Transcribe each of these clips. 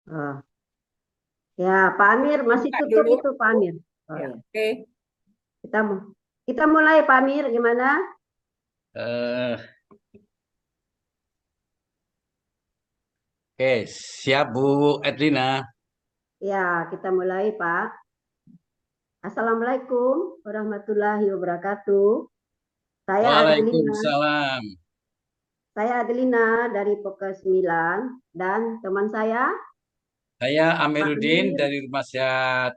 Oh, ya, Pak Amir masih Buka tutup dulu. itu Pak Amir. Oh Ya, ya, oke. kita kita mulai Pak Amir gimana? Eh, oke, siap Bu Edrina. Ya, kita mulai Pak. Assalamualaikum warahmatullahi wabarakatuh. Saya Adelina, Waalaikumsalam. Dari Pokes 9 dan teman saya Saya Pak Amiruddin Amir. dari Rumah Sehat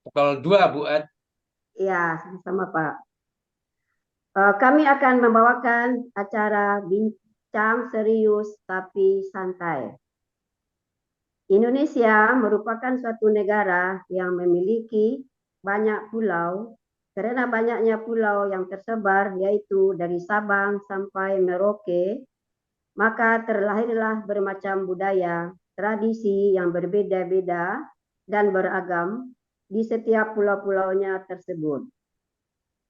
Pukul 2, Bu Ed. Ya, sama-sama Pak. Kami akan membawakan acara bincang serius tapi santai. Indonesia merupakan suatu negara yang memiliki banyak pulau. Karena banyaknya pulau yang tersebar, yaitu dari Sabang sampai Merauke, maka terlahirlah bermacam budaya, tradisi yang berbeda-beda dan beragam di setiap pulau-pulaunya tersebut.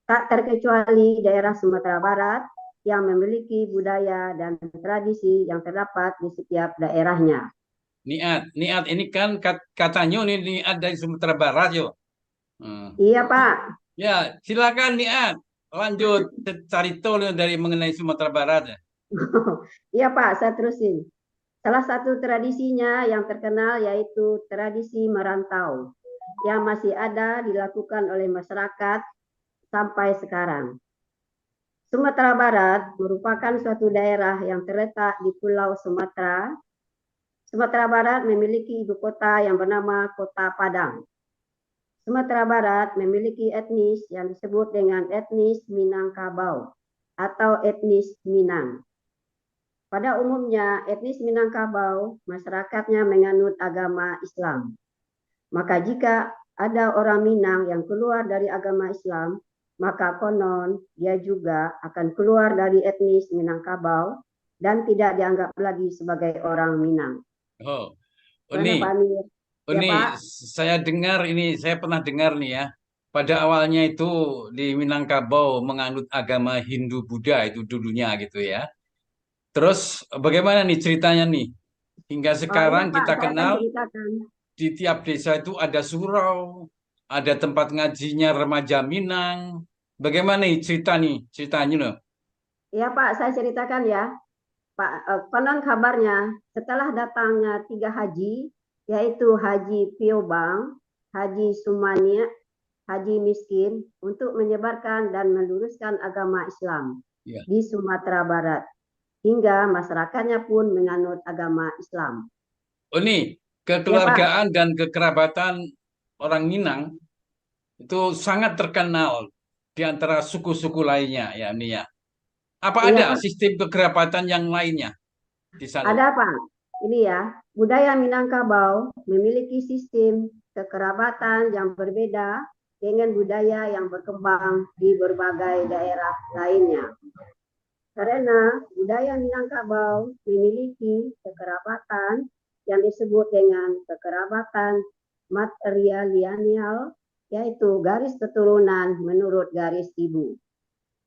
Tak terkecuali daerah Sumatera Barat yang memiliki budaya dan tradisi yang terdapat di setiap daerahnya. Niat ini kan katanya nih Niat dari Sumatera Barat yo. Hmm. Iya Pak. Ya, silakan Niat. Lanjut cari tahu dari mengenai Sumatera Barat ya. Iya Pak, saya terusin. Salah satu tradisinya yang terkenal yaitu tradisi merantau yang masih ada dilakukan oleh masyarakat sampai sekarang. Sumatera Barat merupakan suatu daerah yang terletak di Pulau Sumatera. Sumatera Barat memiliki ibu kota yang bernama Kota Padang. Sumatera Barat memiliki etnis yang disebut dengan etnis Minangkabau atau etnis Minang. Pada umumnya, etnis Minangkabau masyarakatnya menganut agama Islam. Maka jika ada orang Minang yang keluar dari agama Islam, maka konon dia juga akan keluar dari etnis Minangkabau dan tidak dianggap lagi sebagai orang Minang. Oh, Mana Pak ini Amir? Ya Ini Pak. saya pernah dengar nih ya. Pada awalnya itu di Minangkabau menganut agama Hindu-Buddha itu dulunya gitu ya. Terus bagaimana nih ceritanya nih? Hingga Oh iya sekarang Pak, kita saya akan kenal ceritakan. di tiap desa itu ada surau, ada tempat ngajinya remaja Minang. Bagaimana nih ceritanya loh. Iya Pak, saya ceritakan ya. Pak, konon kabarnya setelah datangnya 3 haji, yaitu Haji Piobang, Haji Sumania, Haji Miskin, untuk menyebarkan dan meluruskan agama Islam Ya. di Sumatera Barat, hingga masyarakatnya pun menganut agama Islam. Oh nih, Ya Pak, kekeluargaan dan kekerabatan orang Minang itu sangat terkenal di antara suku-suku lainnya ya ini ya. Apa iya ada Pak, sistem kekerabatan yang lainnya di sana? ada Pak. Ini ya, budaya Minangkabau memiliki sistem kekerabatan yang berbeda dengan budaya yang berkembang di berbagai daerah lainnya. Karena budaya Minangkabau memiliki kekerabatan yang disebut dengan kekerabatan matrilineal, yaitu garis keturunan menurut garis ibu.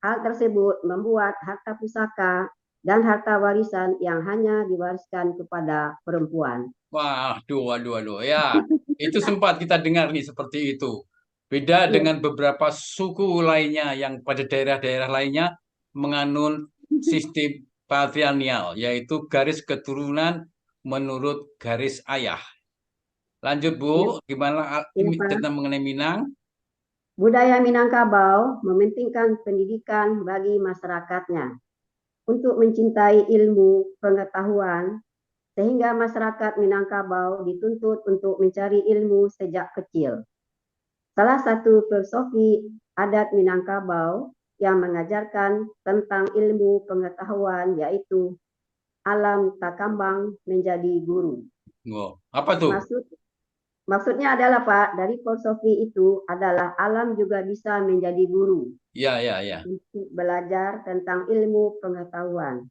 Hal tersebut membuat harta pusaka dan harta warisan yang hanya diwariskan kepada perempuan. Waduh, waduh, waduh. Ya, itu sempat kita dengar nih seperti itu. Beda Ya, dengan beberapa suku lainnya yang pada daerah-daerah lainnya menganut sistem patrilineal, yaitu garis keturunan menurut garis ayah. Lanjut, Bu, ya, gimana ya Pak. tentang mengenai Minang? Budaya Minangkabau mementingkan pendidikan bagi masyarakatnya untuk mencintai ilmu pengetahuan sehingga masyarakat Minangkabau dituntut untuk mencari ilmu sejak kecil. Salah satu filosofi adat Minangkabau yang mengajarkan tentang ilmu pengetahuan yaitu alam takambang menjadi guru. Oh, apa tuh? Maksud Maksudnya adalah Pak, dari filosofi itu adalah alam juga bisa menjadi guru Ya, ya, ya. untuk belajar tentang ilmu pengetahuan.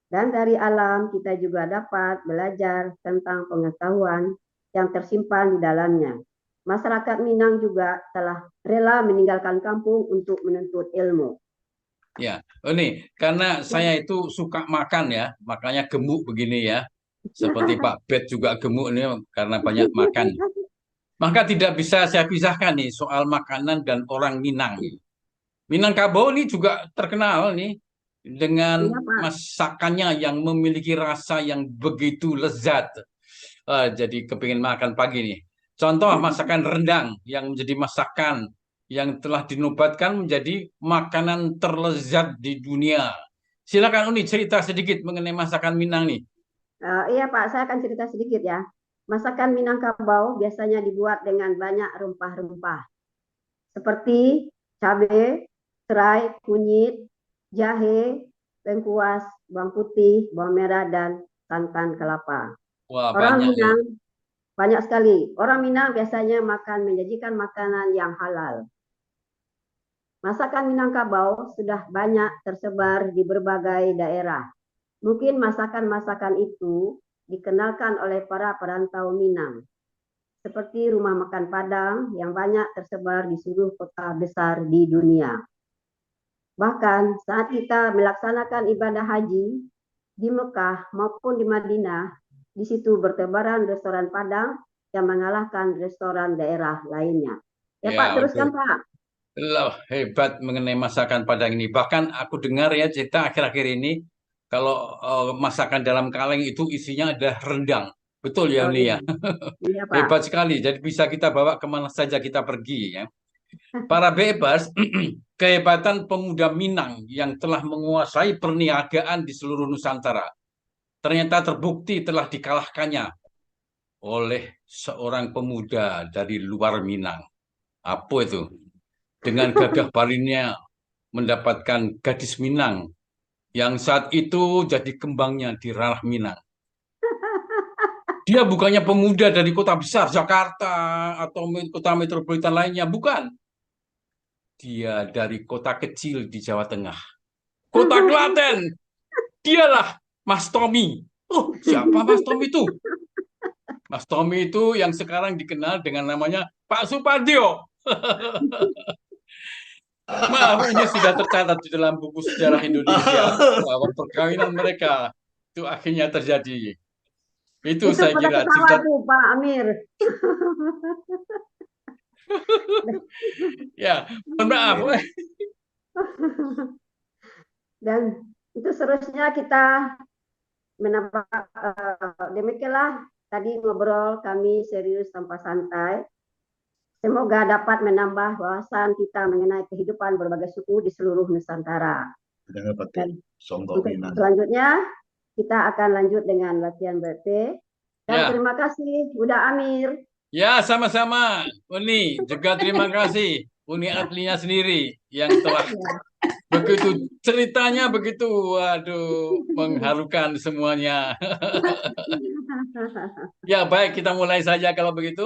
Dan dari alam kita juga dapat belajar tentang pengetahuan yang tersimpan di dalamnya. Masyarakat Minang juga telah rela meninggalkan kampung untuk menuntut ilmu. Ya, oh nih, karena Ya, saya itu suka makan ya, makanya gemuk begini ya. Seperti Pak Bet juga gemuk nih karena banyak makan. Maka tidak bisa saya pisahkan nih soal makanan dan orang Minang. Minangkabau ini juga terkenal nih dengan Iya, Pak. masakannya yang memiliki rasa yang begitu lezat. Jadi kepingin makan pagi nih. Contoh masakan rendang yang menjadi masakan yang telah dinobatkan menjadi makanan terlezat di dunia. Silakan Uni cerita sedikit mengenai masakan Minang nih. Iya Pak, saya akan cerita sedikit ya. Masakan Minangkabau biasanya dibuat dengan banyak rempah-rempah seperti cabai, serai, kunyit, jahe, lengkuas, bawang putih, bawang merah, dan santan kelapa. Wah, Orang banyak ya. Minang banyak sekali. Orang Minang biasanya menyajikan makanan yang halal. Masakan Minangkabau sudah banyak tersebar di berbagai daerah. Mungkin masakan-masakan itu dikenalkan oleh para perantau Minang, seperti rumah makan Padang yang banyak tersebar di seluruh kota besar di dunia. Bahkan saat kita melaksanakan ibadah haji di Mekah maupun di Madinah, di situ bertebaran restoran Padang yang mengalahkan restoran daerah lainnya. Ya Pak, Ya, teruskan betul. Pak. Loh, hebat mengenai masakan Padang ini. Bahkan aku dengar ya cerita akhir-akhir ini kalau masakan dalam kaleng itu isinya ada rendang. Betul ya Oh Uni iya, ya. iya Pak. Hebat sekali. Jadi bisa kita bawa kemana saja kita pergi ya. Para bebas, kehebatan pemuda Minang yang telah menguasai perniagaan di seluruh Nusantara. Ternyata terbukti telah dikalahkannya oleh seorang pemuda dari luar Minang. Apa itu? Dengan gagah beraninya mendapatkan gadis Minang yang saat itu jadi kembangnya di ranah Minang. Dia bukannya pemuda dari kota besar Jakarta atau kota metropolitan lainnya, bukan. Dia dari kota kecil di Jawa Tengah. Kota Klaten. Dialah Mas Tommy. Oh, siapa Mas Tommy itu? Mas Tommy itu yang sekarang dikenal dengan namanya Pak Supardio. Maaf, ini sudah tercatat di dalam buku sejarah Indonesia bahwa perkawinan mereka itu akhirnya terjadi. Itu Itu saya pada kira ketawa cerita. tuh Pak Amir. Ya, mohon maaf. Dan itu seterusnya kita menambah demikianlah tadi ngobrol kami serius tanpa santai. Semoga dapat menambah wawasan kita mengenai kehidupan berbagai suku di seluruh Nusantara. Dan untuk selanjutnya kita akan lanjut dengan latihan BP. Dan Ya, terima kasih Uda Amir. ya sama-sama. Uni juga terima kasih. Uni Adlinya sendiri yang telah begitu ceritanya begitu, waduh, mengharukan semuanya. Ya, baik, kita mulai saja kalau begitu.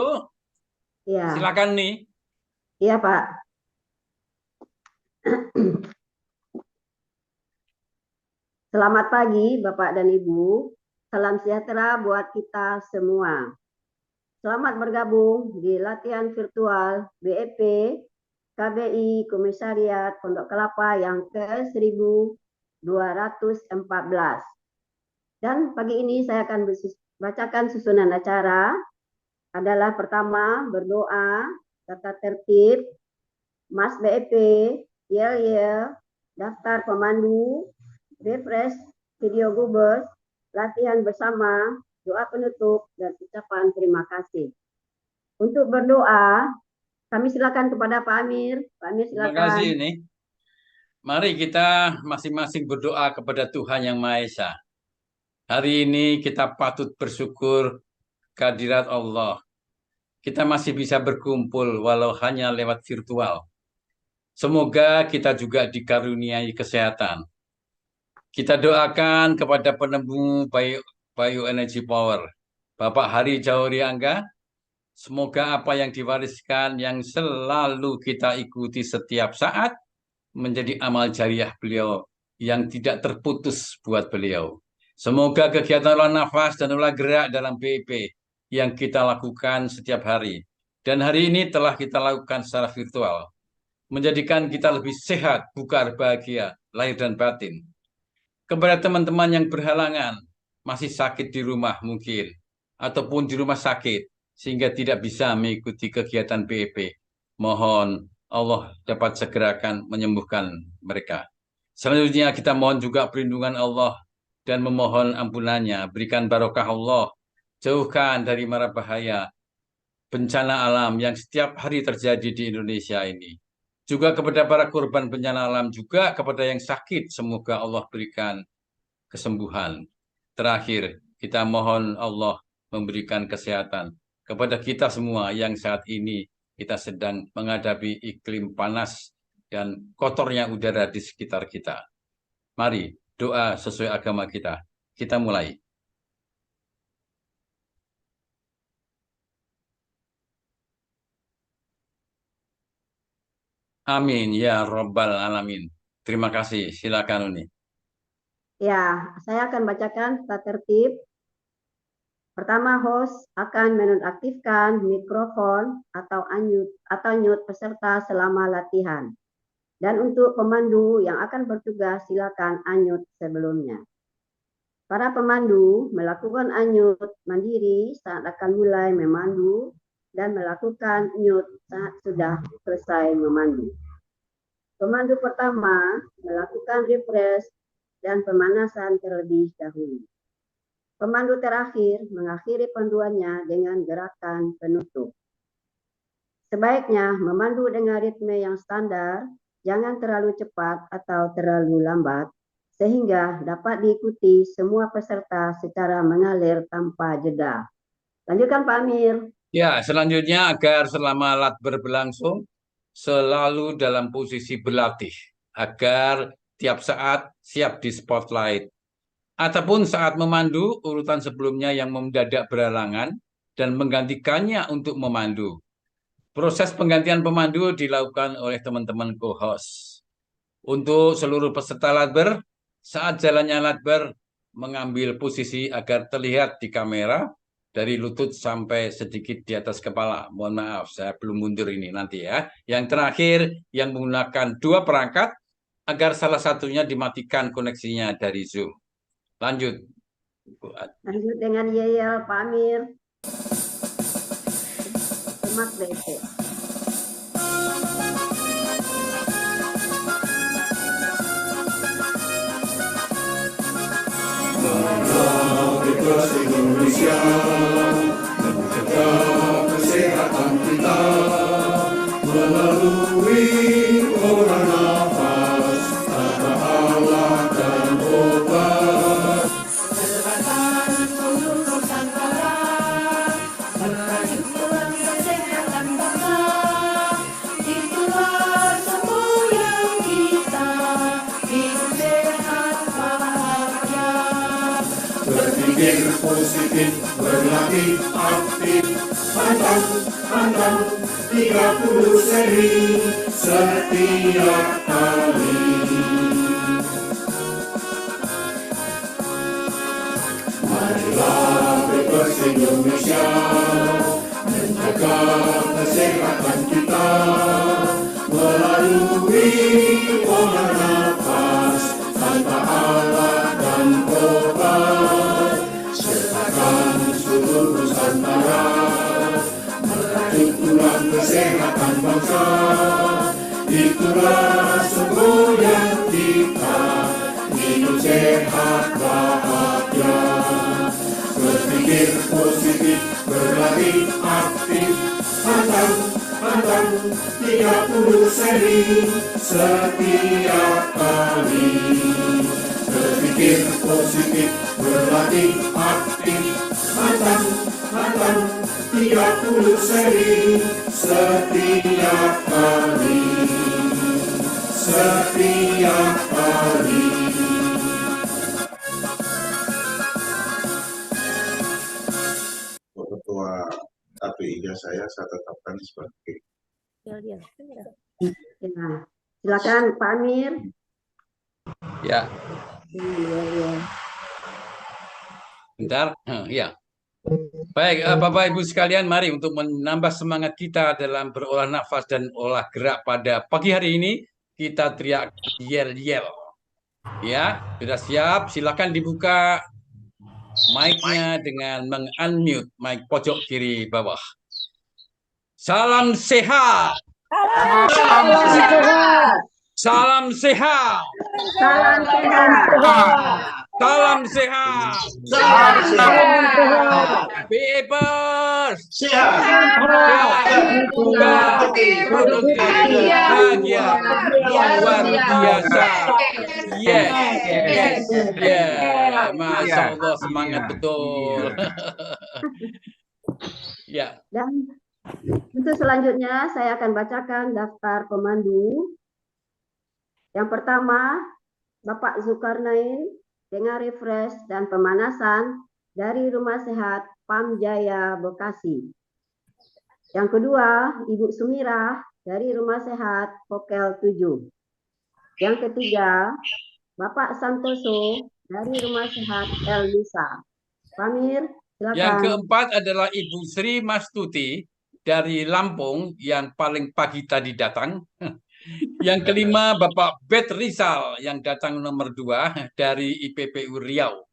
Ya, Silakan nih. iya Pak. Selamat pagi Bapak dan Ibu. Salam sejahtera buat kita semua. Selamat bergabung di latihan virtual BEP KBI Komisariat Pondok Kelapa yang ke-1214. Dan pagi ini saya akan bacakan susunan acara. Adalah pertama berdoa, tata tertib, Mas BEP, yel-yel, daftar pemandu, refresh, video gubers, latihan bersama, doa penutup, dan ucapan terima kasih. Untuk berdoa, kami silakan kepada Pak Amir. Pak Amir Terima kasih silakan. nih. Mari kita masing-masing berdoa kepada Tuhan Yang Maha Esa. Hari ini kita patut bersyukur kehadirat Allah. Kita masih bisa berkumpul walau hanya lewat virtual. Semoga kita juga dikaruniai kesehatan. Kita doakan kepada penemu Bioenergy Power, Bapak Hari Jauri Angga. Semoga apa yang diwariskan yang selalu kita ikuti setiap saat menjadi amal jariah beliau yang tidak terputus buat beliau. Semoga kegiatan olah nafas dan olah gerak dalam BIP yang kita lakukan setiap hari dan hari ini telah kita lakukan secara virtual menjadikan kita lebih sehat, bugar, bahagia, lahir dan batin. Kepada teman-teman yang berhalangan masih sakit di rumah mungkin, ataupun di rumah sakit, sehingga tidak bisa mengikuti kegiatan BEP. Mohon Allah dapat segerakan menyembuhkan mereka. Selanjutnya kita mohon juga perlindungan Allah dan memohon ampunannya. Berikan barokah Allah, jauhkan dari mara bahaya bencana alam yang setiap hari terjadi di Indonesia ini. Juga kepada para korban bencana alam, juga kepada yang sakit, semoga Allah berikan kesembuhan. Terakhir, kita mohon Allah memberikan kesehatan kepada kita semua yang saat ini kita sedang menghadapi iklim panas dan kotornya udara di sekitar kita. Mari doa sesuai agama kita. Kita mulai. Amin ya Rabbal Alamin. Terima kasih. Silakan Uni. Ya, saya akan bacakan tata tertib. Pertama, host akan menonaktifkan mikrofon atau mute peserta selama latihan. Dan untuk pemandu yang akan bertugas, silakan unmute sebelumnya. Para pemandu melakukan unmute mandiri saat akan mulai memandu dan melakukan mute saat sudah selesai memandu. Pemandu pertama melakukan refresh dan pemanasan terlebih dahulu. Pemandu terakhir mengakhiri panduannya dengan gerakan penutup. Sebaiknya memandu dengan ritme yang standar, jangan terlalu cepat atau terlalu lambat, sehingga dapat diikuti semua peserta secara mengalir tanpa jeda. Lanjutkan Pak Amir. Ya, selanjutnya agar selama lat berlangsung selalu dalam posisi berlatih agar tiap saat siap di spotlight. Ataupun saat memandu, urutan sebelumnya yang mendadak berhalangan dan menggantikannya untuk memandu. Proses penggantian pemandu dilakukan oleh teman-teman co-host. Untuk seluruh peserta latber, saat jalannya latber, mengambil posisi agar terlihat di kamera dari lutut sampai sedikit di atas kepala. Mohon maaf, saya belum mundur ini nanti ya. Yang terakhir, yang menggunakan dua perangkat agar salah satunya dimatikan koneksinya dari Zoom. Lanjut. Lanjut dengan Yeyel, Pak Amir. Semak BP. Bebas Indonesia menjaga kesehatan kita melalui olah nafas kata Allah dan obat. Kesehatan untuk Nusantara, merajukan kesehatan bangsa, itulah semboyan kita, hidup sehat bahagia. Berpikir positif, berlatih aktif, pantang 30 seri setiap kali. Marilah Bebas Indonesia menjaga kesehatan kita melalui olah nafas tanpa alat dan obat. Sertakan seluruh Nusantara merajut tulang kesehatan bangsa. Itulah semboyan kita, hidup sehat bahagia. Berpikir positif, berlatih aktif, pantang 30 seri setiap kali. Berpikir positif, berlatih aktif, pantang 30 seri setiap kali. Setiap kali. Ketua KPI-nya saya tetapkan sebagai Ya, silakan Pak Amir. Ya, Ya. bentar. Ya. Baik, Bapak Ibu sekalian, mari untuk menambah semangat kita dalam berolah nafas dan olah gerak pada pagi hari ini, kita teriak yel-yel. Ya, sudah siap? Silakan dibuka mic-nya dengan meng-unmute mic pojok kiri bawah. Salam sehat. Salam sehat. Salam sehat. Salam sehat. Salam sehat. Salam sehat. Bebas. Sehat. Produktif. Bahagia. Luar biasa. Yes. Yes. Yeah. Masya Allah, semangat betul. Ya. Dan untuk selanjutnya saya akan bacakan daftar pemandu. Yang pertama, Bapak Zulkarnain dengan refresh dan pemanasan dari Rumah Sehat Pam Jaya Bekasi. Yang kedua, Ibu Sumirah dari Rumah Sehat Pokel 7. Yang ketiga, Bapak Santoso dari Rumah Sehat El Nisa. Pamir, silakan. Yang keempat adalah Ibu Sri Mastuti dari Lampung yang paling pagi tadi datang. Yang kelima Bapak Bet Rizal yang datang nomor 2 dari IPPU Riau.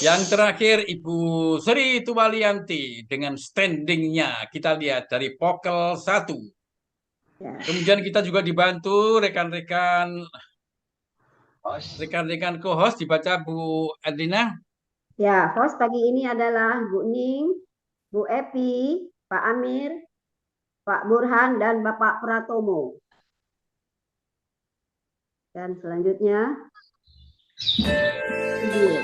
Yang terakhir Ibu Sri Tuwalianti dengan standingnya kita lihat dari Pokel 1. Ya. Kemudian kita juga dibantu rekan-rekan co-host dibaca Bu Adina. Ya, host pagi ini adalah Bu Ning, Bu Epi, Pak Amir, Pak Burhan, dan Bapak Pratomo. Dan selanjutnya, video.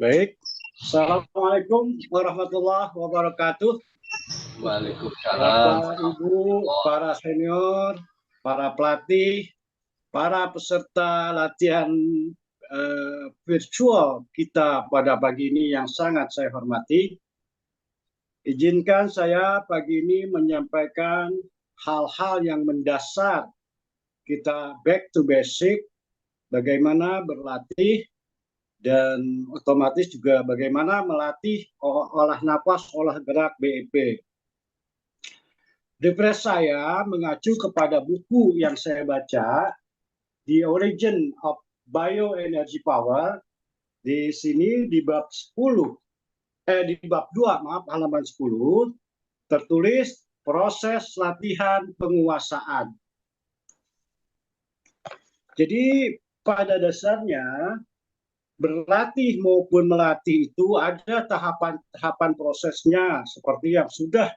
Baik, Assalamualaikum warahmatullahi wabarakatuh. Waalaikumsalam. Bapak, Ibu, para senior, para pelatih, para peserta latihan virtual kita pada pagi ini yang sangat saya hormati. Izinkan saya pagi ini menyampaikan hal-hal yang mendasar. Kita back to basic, bagaimana berlatih, dan otomatis juga bagaimana melatih olah napas, olah gerak BEP. Refresh saya mengacu kepada buku yang saya baca, The Origin of Bioenergy Power. Di sini di bab 10, di bab 2, maaf, halaman 10, tertulis proses latihan penguasaan. Jadi pada dasarnya berlatih maupun melatih itu ada tahapan-tahapan prosesnya seperti yang sudah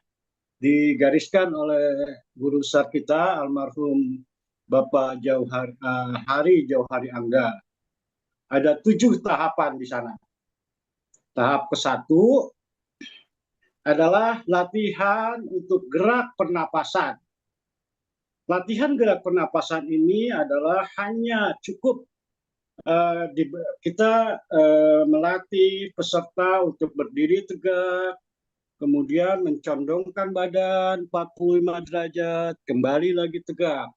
digariskan oleh guru besar kita almarhum Bapak Hari Jauhari Angga. Ada 7 tahapan di sana. Tahap ke-1 adalah latihan untuk gerak pernapasan. Latihan gerak pernapasan ini adalah hanya cukup kita melatih peserta untuk berdiri tegak, kemudian mencondongkan badan 45 derajat, kembali lagi tegak.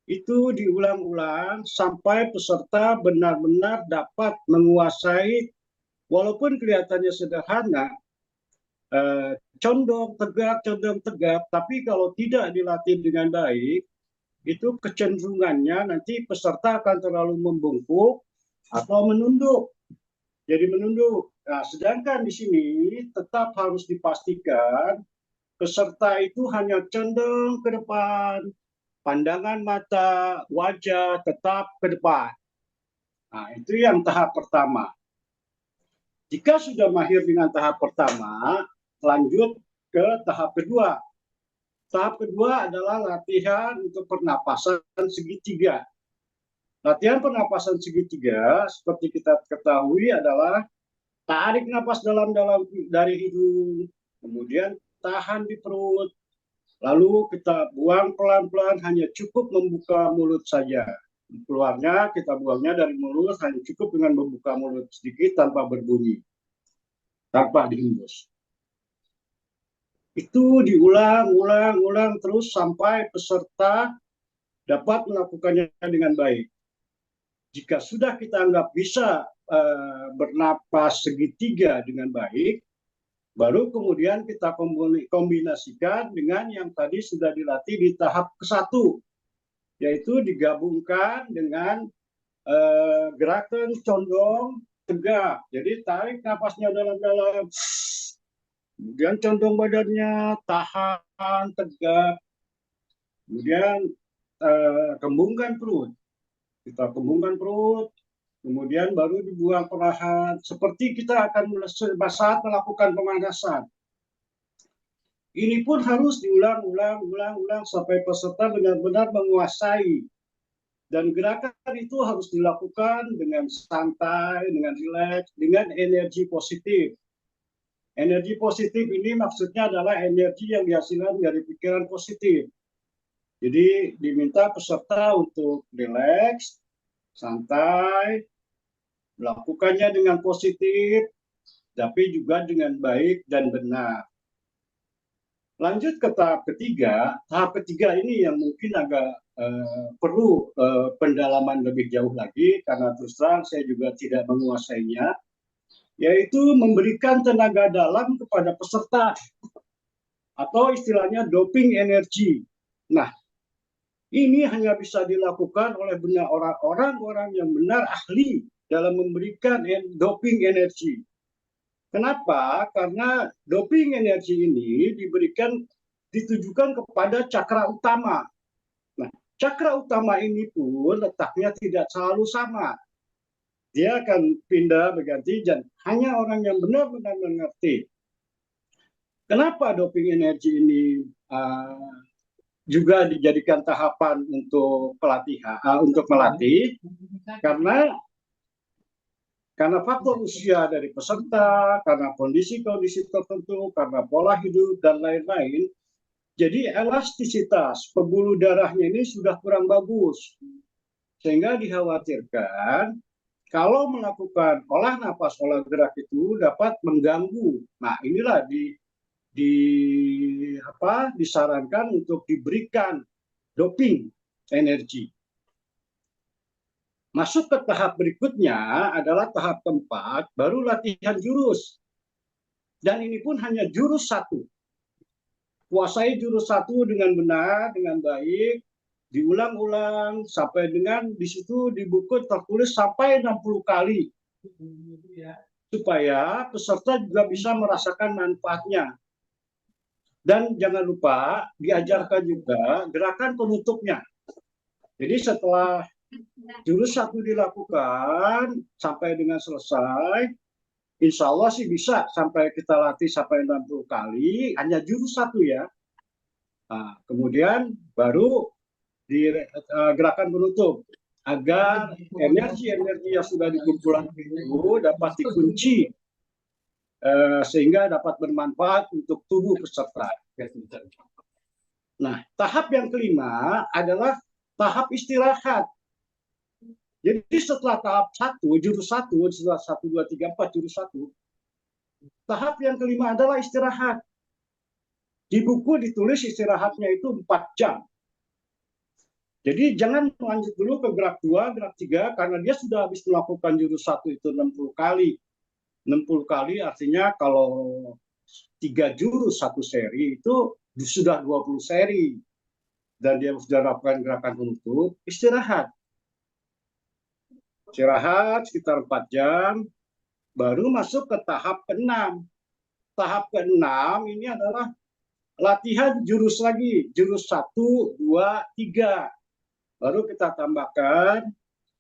Itu diulang-ulang sampai peserta benar-benar dapat menguasai, walaupun kelihatannya sederhana, condong tegak, tapi kalau tidak dilatih dengan baik, itu kecenderungannya nanti peserta akan terlalu membungkuk atau menunduk. Jadi menunduk. Nah, sedangkan di sini tetap harus dipastikan peserta itu hanya condong ke depan, pandangan mata, wajah tetap ke depan. Nah, itu yang tahap pertama. Jika sudah mahir dengan tahap pertama, lanjut ke tahap kedua. Tahap kedua adalah latihan untuk pernapasan segitiga. Latihan pernapasan segitiga, seperti kita ketahui, adalah tarik napas dalam-dalam dari hidung, kemudian tahan di perut, lalu kita buang pelan-pelan, hanya cukup membuka mulut saja. Keluarnya kita buangnya dari mulut, hanya cukup dengan membuka mulut sedikit tanpa berbunyi, tanpa dihembus. Itu diulang terus sampai peserta dapat melakukannya dengan baik. Jika sudah kita anggap bisa bernapas segitiga dengan baik, baru kemudian kita kombinasikan dengan yang tadi sudah dilatih di tahap ke-1, yaitu digabungkan dengan gerakan condong tegak. Jadi tarik napasnya dalam-dalam, kemudian condong badannya, tahan tegak, kemudian kembungkan perut. Kita kembungkan perut, kemudian baru dibuang perlahan, seperti kita akan saat melakukan pemanasan. Ini pun harus diulang sampai peserta benar-benar menguasai. Dan gerakan itu harus dilakukan dengan santai, dengan rileks, dengan energi positif. Energi positif ini maksudnya adalah energi yang dihasilkan dari pikiran positif. Jadi diminta peserta untuk rileks, santai, melakukannya dengan positif, tapi juga dengan baik dan benar. Lanjut ke tahap ketiga. Tahap ketiga ini yang mungkin agak perlu pendalaman lebih jauh lagi, karena terus terang saya juga tidak menguasainya, yaitu memberikan tenaga dalam kepada peserta, atau istilahnya doping energi. Nah, ini hanya bisa dilakukan oleh orang-orang yang benar ahli dalam memberikan doping energi. Kenapa? Karena doping energi ini ditujukan kepada cakra utama. Nah, cakra utama ini pun letaknya tidak selalu sama. Dia akan pindah berganti, dan hanya orang yang benar-benar mengerti. Kenapa doping energi ini juga dijadikan tahapan untuk pelatihan, untuk melatih? Karena faktor usia dari peserta, karena kondisi-kondisi tertentu, karena pola hidup dan lain-lain. Jadi elastisitas pembuluh darahnya ini sudah kurang bagus, sehingga dikhawatirkan Kalau melakukan olah nafas, olah gerak itu dapat mengganggu. Nah, inilah disarankan untuk diberikan doping energi. Masuk ke tahap berikutnya adalah tahap keempat, baru latihan jurus. Dan ini pun hanya jurus satu. Kuasai jurus satu dengan benar, dengan baik, diulang-ulang sampai dengan di situ di buku tertulis sampai 60 kali. Supaya peserta juga bisa merasakan manfaatnya. Dan jangan lupa diajarkan juga gerakan penutupnya. Jadi setelah jurus satu dilakukan sampai dengan selesai, insya Allah sih bisa sampai kita latih sampai 60 kali, hanya jurus satu ya. Nah, kemudian baru di gerakan penutup agar energi-energi yang sudah dikumpulkan itu dapat dikunci sehingga dapat bermanfaat untuk tubuh peserta. Nah, tahap yang kelima adalah tahap istirahat. Jadi setelah tahap jurus satu, setelah 1, 2, 3, 4 jurus satu, tahap yang kelima adalah istirahat. Di buku ditulis istirahatnya itu 4 jam. Jadi jangan lanjut dulu ke gerak 2, gerak 3, karena dia sudah habis melakukan jurus 1 itu 60 kali. 60 kali artinya kalau 3 jurus 1 seri itu sudah 20 seri. Dan dia sudah lakukan gerakan penutup, istirahat. Istirahat sekitar 4 jam, baru masuk ke tahap ke-6. Tahap ke-6 ini adalah latihan jurus lagi, jurus 1, 2, 3. Baru kita tambahkan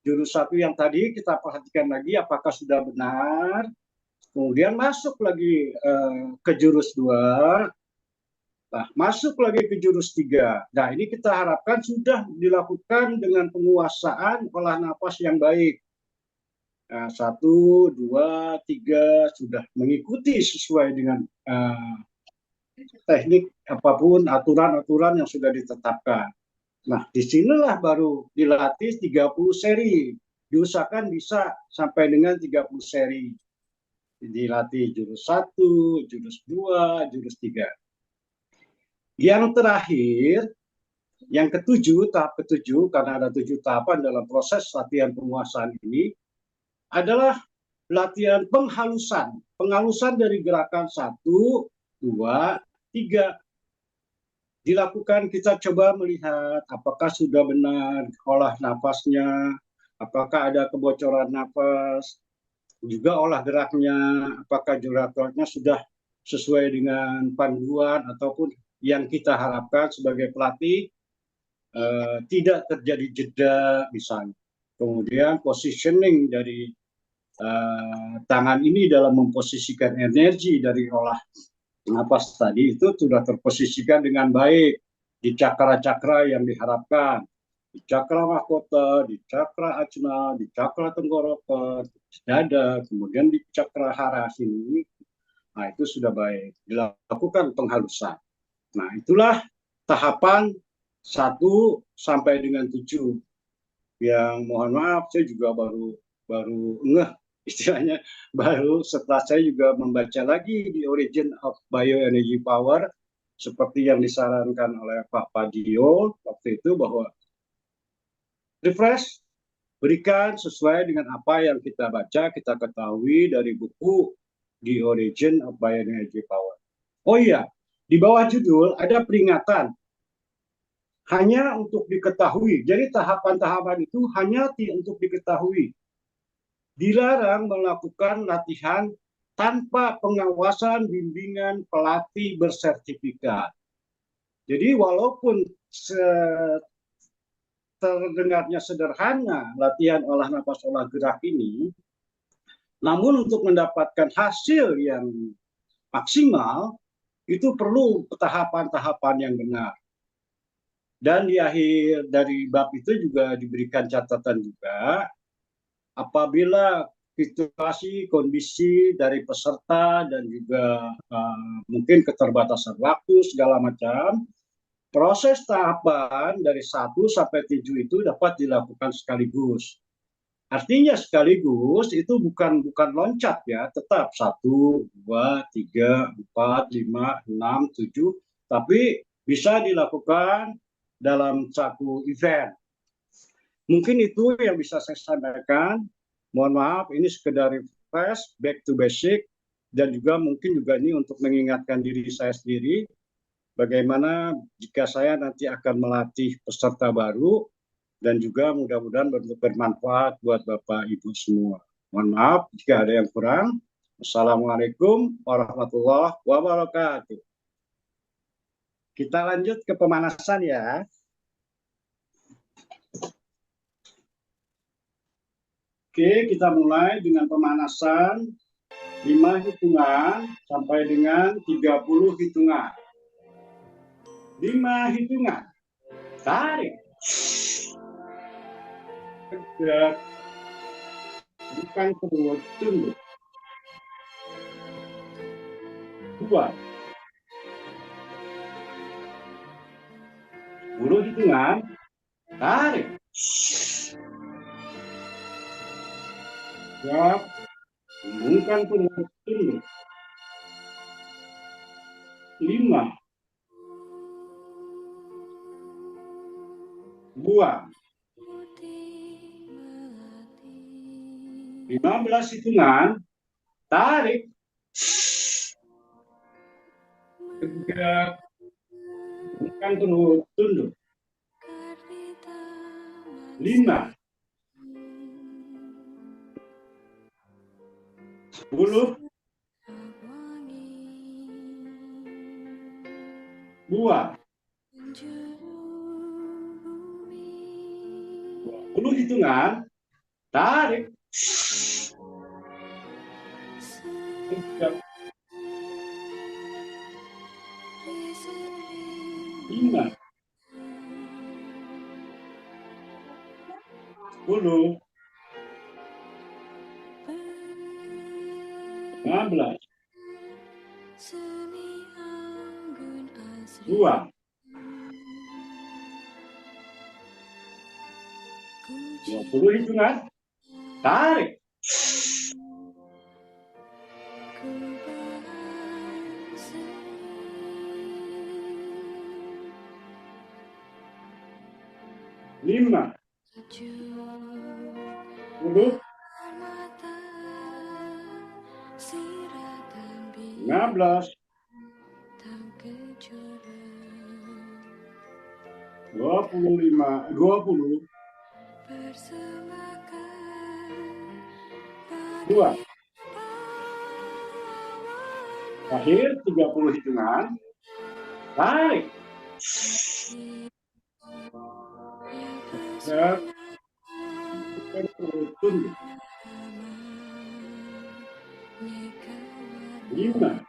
jurus 1 yang tadi, kita perhatikan lagi apakah sudah benar. Kemudian masuk lagi ke jurus 2. Nah, masuk lagi ke jurus 3. Nah, ini kita harapkan sudah dilakukan dengan penguasaan olah nafas yang baik. Nah, 1, 2, 3 sudah mengikuti sesuai dengan teknik apapun, aturan-aturan yang sudah ditetapkan. Nah, disinilah baru dilatih 30 seri. Diusahakan bisa sampai dengan 30 seri. Dilatih jurus 1, jurus 2, jurus 3. Yang terakhir, yang ketujuh, tahap ketujuh, karena ada 7 tahapan dalam proses latihan penguasaan ini, adalah latihan penghalusan. Penghalusan dari gerakan 1, 2, 3. Dilakukan, kita coba melihat apakah sudah benar olah nafasnya, apakah ada kebocoran nafas, juga olah geraknya, apakah geraknya sudah sesuai dengan panduan ataupun yang kita harapkan sebagai pelatih, tidak terjadi jeda misalnya. Kemudian positioning dari tangan ini dalam memposisikan energi dari olah nafas tadi itu sudah terposisikan dengan baik di cakra-cakra yang diharapkan, di cakra mahkota, di cakra ajna, di cakra tenggorokan, di dada, kemudian di cakra hara sini. Nah, itu sudah baik, dilakukan penghalusan. Nah, itulah tahapan 1 sampai dengan 7. Yang mohon maaf, saya juga baru ngeh istilahnya, baru setelah saya juga membaca lagi di Origin of Bioenergy Power seperti yang disarankan oleh Pak Padio waktu itu, bahwa refresh, berikan sesuai dengan apa yang kita baca, kita ketahui dari buku di Origin of Bioenergy Power. Oh iya, di bawah judul ada peringatan hanya untuk diketahui. Jadi tahapan-tahapan itu hanya untuk diketahui. Dilarang melakukan latihan tanpa pengawasan bimbingan pelatih bersertifikat. Jadi walaupun terdengarnya sederhana latihan olah nafas olah gerak ini, namun untuk mendapatkan hasil yang maksimal itu perlu tahapan-tahapan yang benar. Dan di akhir dari bab itu juga diberikan catatan juga, apabila situasi, kondisi dari peserta dan juga mungkin keterbatasan waktu segala macam, proses tahapan dari 1 sampai 7 itu dapat dilakukan sekaligus. Artinya sekaligus itu bukan loncat ya, tetap 1, 2, 3, 4, 5, 6, 7, tapi bisa dilakukan dalam satu event. Mungkin itu yang bisa saya sampaikan. Mohon maaf, ini sekedar refresh, back to basic, dan juga mungkin juga ini untuk mengingatkan diri saya sendiri, bagaimana jika saya nanti akan melatih peserta baru, dan juga mudah-mudahan bermanfaat buat Bapak Ibu semua. Mohon maaf jika ada yang kurang. Assalamualaikum warahmatullahi wabarakatuh. Kita lanjut ke pemanasan ya. Oke, kita mulai dengan pemanasan 5 hitungan sampai dengan 30 hitungan. 5 hitungan. Tarik. Tegak. Bukan perut, tunduk. 2. 10 hitungan. Tarik. Tegak. Bukan perut, tunduk. 5. Buang. 15 hitungan, tarik, tegak, bukan perut, tunduk. 5, 10, buang. 20 hitungan, tarik, tegak, 5, 10, 15, buang. 20 hitungan, tarik, 5, 10, 15, 25, 20, 2. Akhir 30 hitungan, tarik, tegak, bukan perut, tunduk. 5,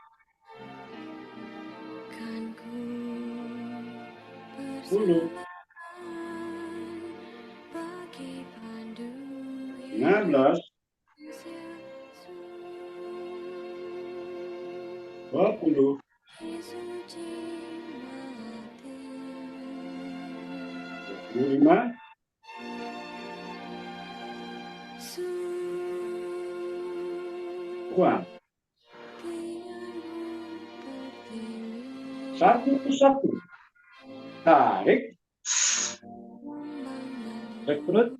10, 15, 20, 25, buang. 1, tarik, rekrut,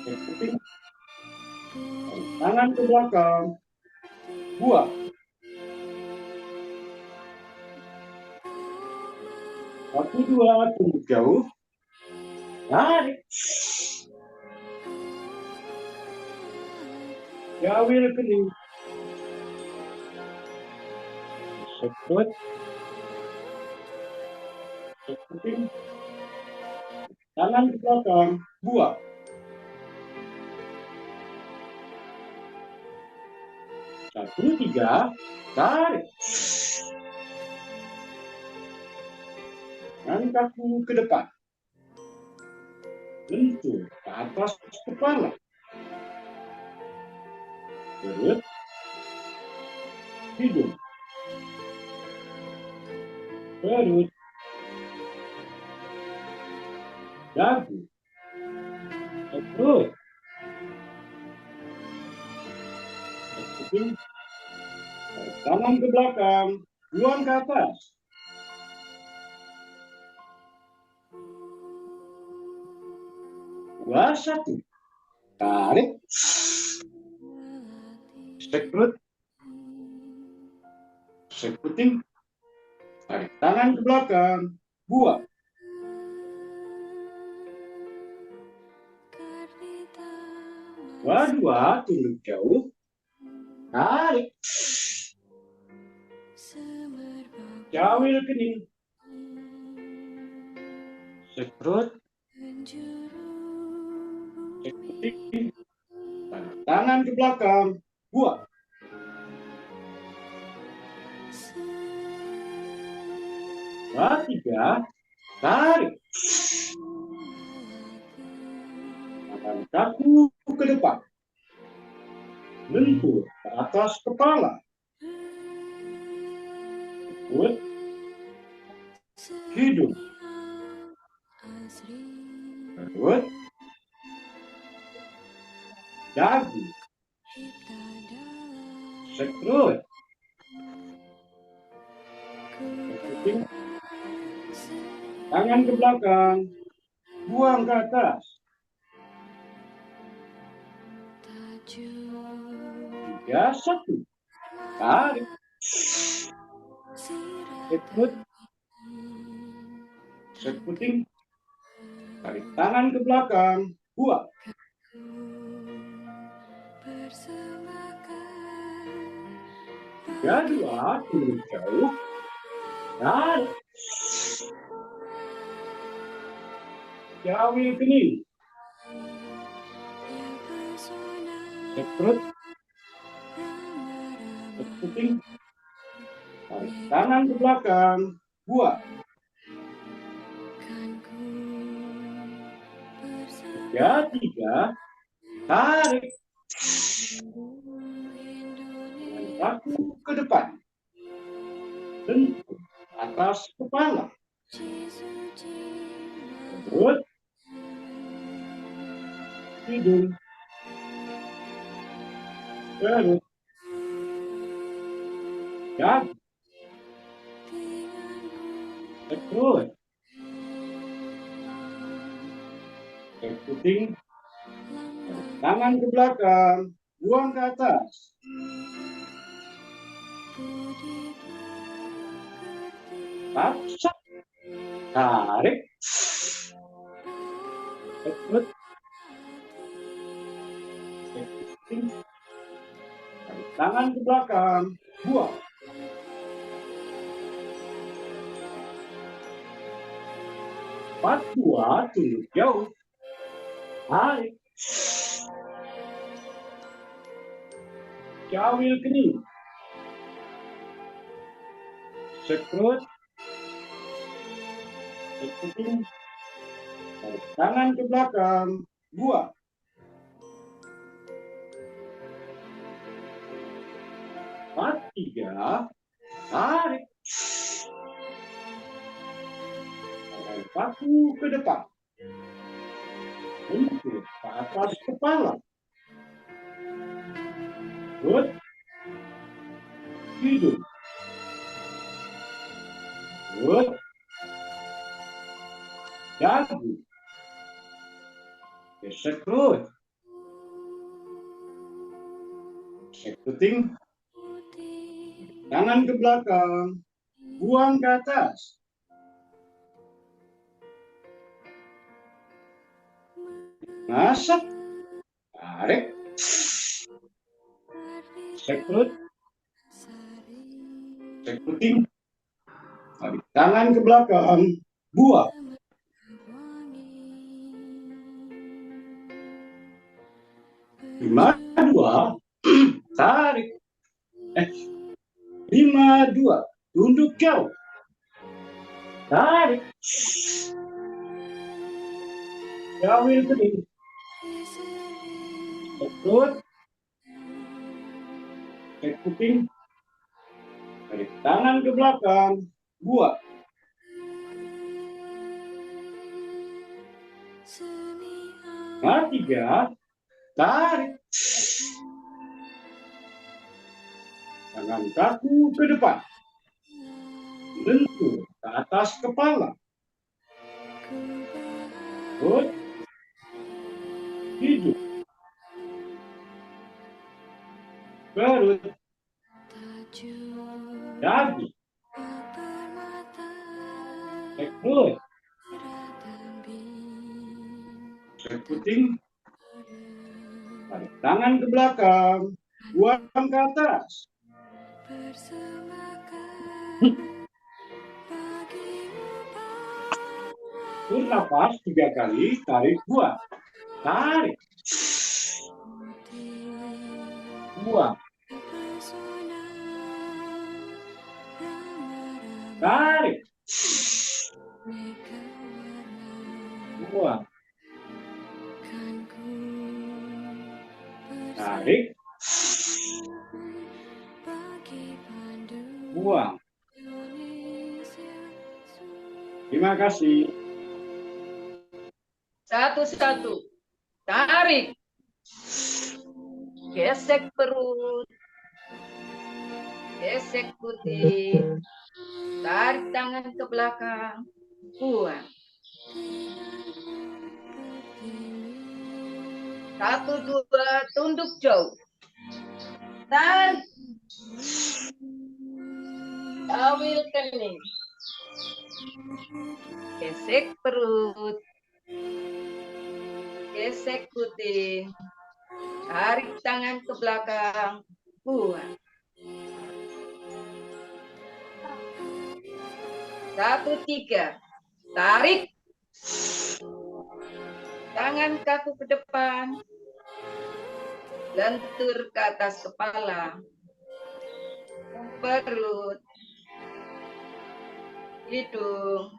ikutin, tangan ke belakang, buang. 1, 2, tunduk jauh, tarik, jawil kening, rekrut, ikutin, tangan ke belakang, buang. 1, 3, tarik. Angkat ke depan. Lentur ke atas kepala. Perut, hidung. Perut, dagu, Terus. Ikutin. Tarik tangan ke belakang. Buang ke atas. Dua, satu. Tarik. Sekrut. Sekruting. Tarik tangan ke belakang. Buang. Dua, tunduk jauh. Tarik. Jawil kening. Sekrut. Sekruting. Tarik tangan ke belakang. Buang. Dua, tiga. Tarik. Tangan kaku ke depan. Lentur ke atas kepala. Perut. Hidung. Perut. Dagu. Sekrut. Sekruting. Tangan ke belakang. Buang ke atas. Tiga, satu. Tarik. Sekrut. Sekruting. Tarik tangan ke belakang. Buang. Tiga, dua. Tunduk jauh. Tarik. Jawil kening. Sekrut. Sekruting. Tarik tangan ke belakang. Buang. Tiga, tiga. Tarik. Tangan kaku ke depan. Lentur atas kepala. Perut. Hidung. Perut. Dagu. Sekrut. Sekruting. Tangan ke belakang. Buang ke atas. Paksa. Tarik. Sekrut. Sekruting. Tarik tangan ke belakang. Buang. Empat, dua. Tunduk jauh. Tarik. Jawil kening. Sekrut. Sekruting. Tarik tangan ke belakang. Buang. Empat, tiga. Tarik. Tangan kaku ke depan. Lentur ke atas kepala. Perut. Hidung. Perut. Dagu. Sekrut. Sekruting. Tangan ke belakang. Buang ke atas. Masak. Tarik. Sekrut. Sekruting. Tarik tangan ke belakang. Buang. Lima, dua. Tarik. Lima, dua. Tunduk jauh. Tarik. Jawil kening. Sekrut. Sekruting. Tarik tangan ke belakang. Buang. Ketiga, tarik. Tangan kaku ke depan. Lentur ke atas kepala. Perut, hidung. Perut, dagu. Perut. Puting. Tarik tangan ke belakang. Buang ke atas. Bernafas 3 kali, tarik, buang. Tarik. Buang. Tarik. Buang. Tarik. Buang. Terima kasih. Satu-satu. Tarik. Gesek perut. Gesek putih. Tarik tangan ke belakang. Buang. 1, 2, tunduk jauh. Tarik. Ambil kening. Gesek perut. Gesek putih. Tarik tangan ke belakang. Buang. 1, 3. Tarik. Tangan kaku ke depan. Lentur ke atas kepala. Perut. Hidung.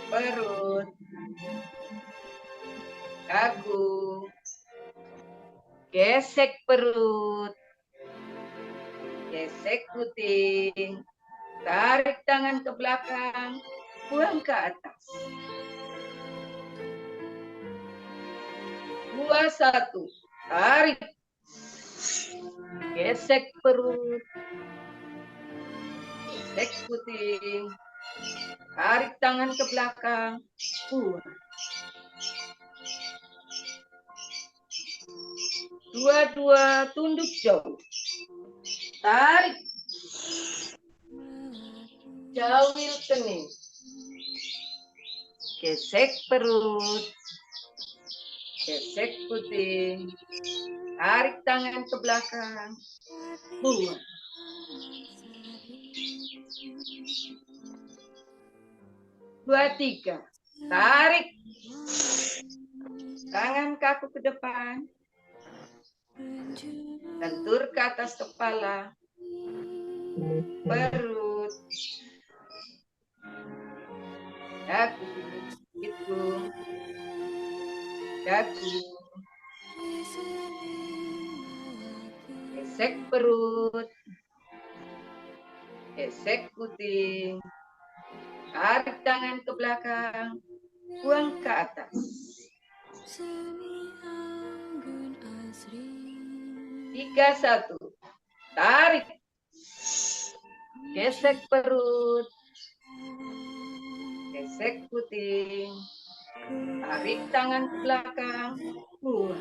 Perut. Dagu. Gesek perut. Gesek putih. Tarik tangan ke belakang. Buang ke atas. 2, 1. Tarik. Gesek perut. Gesek putih. Tarik tangan ke belakang. Buang. 2, 2. Tunduk jauh. Tarik. Jauhil kening. Gesek perut. Gesek putih. Tarik tangan ke belakang. Buang. 2, 3. Tarik. Tangan kaku ke depan. Lentur ke atas kepala. Perut. Dagu. Hidung. Dagu. Gesek perut. Gesek putih. Tarik tangan ke belakang. Buang ke atas. 3, 1. Tarik. Gesek perut. Gesek putih. Tarik tangan ke belakang. Buang.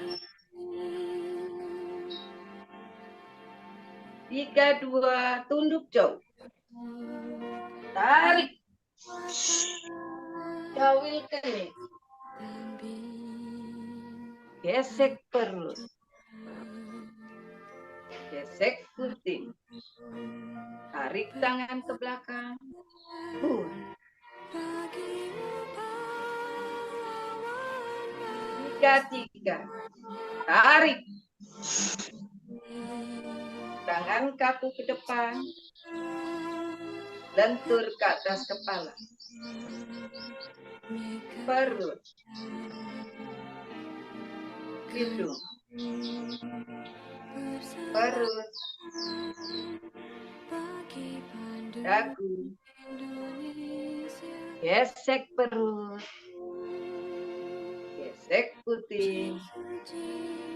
3, 2. Tunduk jauh. Tarik. Jauhil kening. Gesek perut. Gesek putih. Tarik tangan ke belakang. Buang. 3, 3. Tarik. Tangan kaku ke depan. Lentur ke atas kepala. Perut. Hidung. Perut. Dagu. Gesek perut. gesek putih,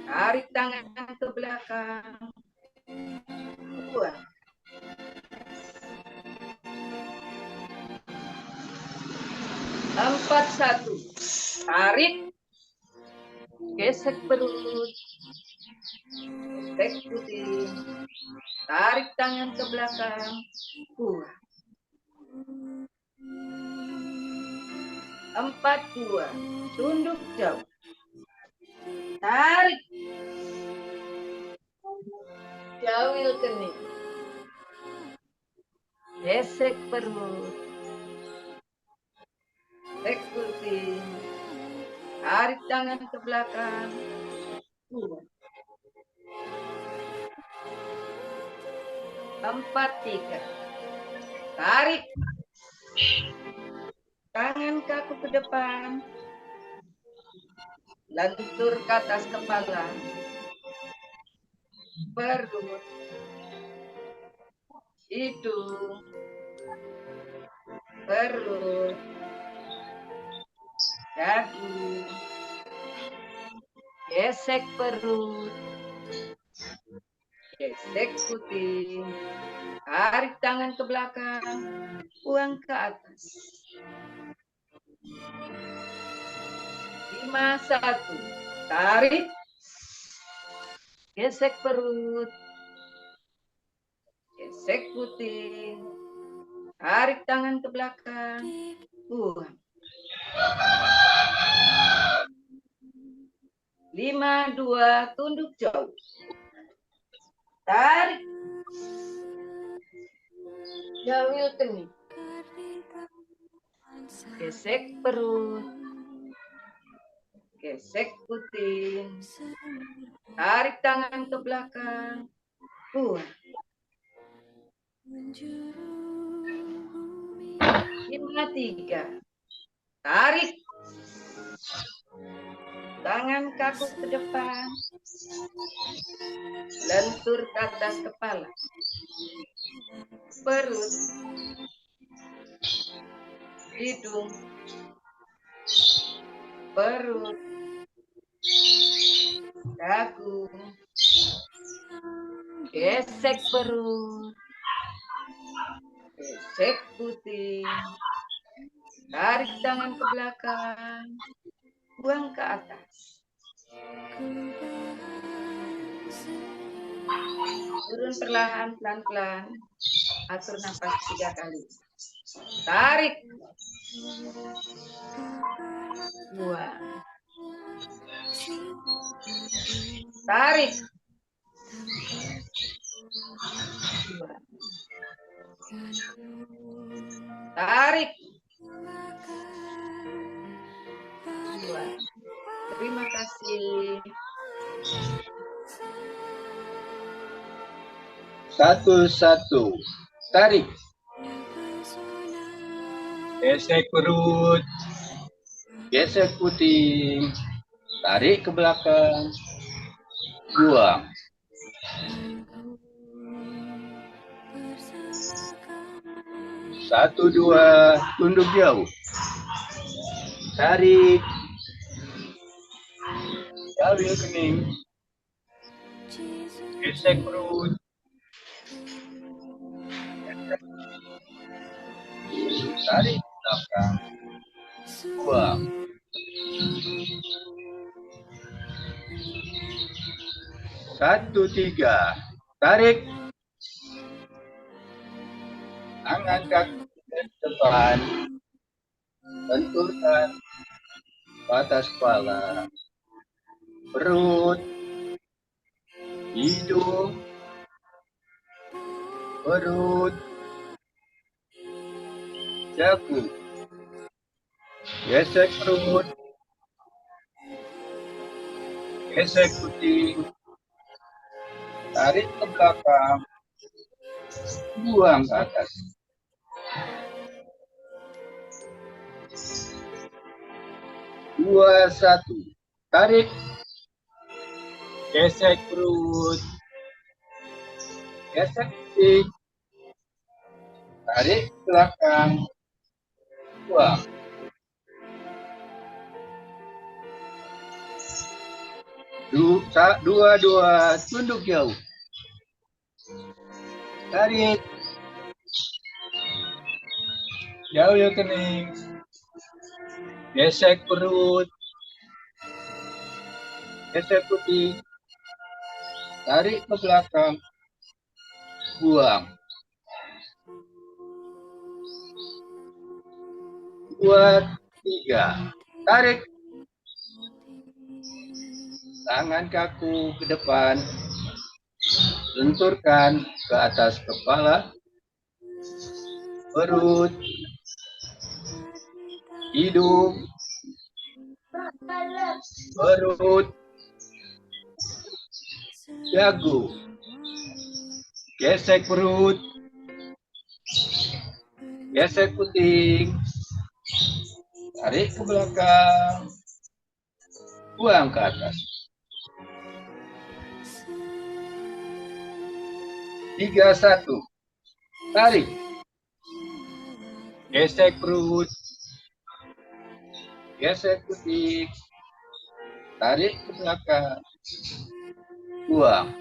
tarik tangan ke belakang, buang. Empat satu, tarik, gesek perut, gesek putih, tarik tangan ke belakang, buang. Empat dua, tunduk jauh, tarik, jauhil kening, gesek perut, gesek putih, tarik tangan ke belakang, buang. Empat tiga, tarik, tangan kaku ke depan, lentur ke atas kepala, perut, hidung, perut, dagu, gesek perut, gesek putih, tarik tangan ke belakang, buang ke atas. 5-1, tarik, gesek perut, gesek putih, tarik tangan ke belakang, buang. 5-2, tunduk jauh, tarik, jauhil kening, gesek perut, gesek putih, tarik tangan ke belakang, buang. 5-3, tarik, tangan kaku ke depan, lentur ke atas kepala, perut, hidung, perut, dagu, gesek perut, gesek putih, tarik tangan ke belakang, buang ke atas. Turun perlahan, pelan-pelan, atur nafas 3 kali. Tarik, buang, tarik, buang, tarik, buang. Terima kasih. 1-1, tarik, gesek perut, gesek putih, tarik ke belakang, buang. 1-2, tunduk jauh, tarik, jauhil kening, gesek perut, tarik ke belakang, buang. 1-3, tarik, tangan kaki ke depan, benturkan ke atas kepala, perut, hidung, perut, dagu, gesek perut, gesek putih, tarik ke belakang, buang ke atas. 2-1, tarik, gesek perut, gesek putih, tarik ke belakang, buang. Dua, tunduk jauh. Tarik. Jauh ya kening. Gesek perut. Gesek putih. Tarik ke belakang. Buang. 2, 3. Tarik. Tangan kaku ke depan. Lenturkan ke atas kepala. Perut. Hidung. Perut. Dagu. Gesek perut. Gesek puting. Tarik ke belakang. Buang ke atas. 3, 1. Tarik. Gesek perut. Gesek puting. Tarik ke belakang. Buang.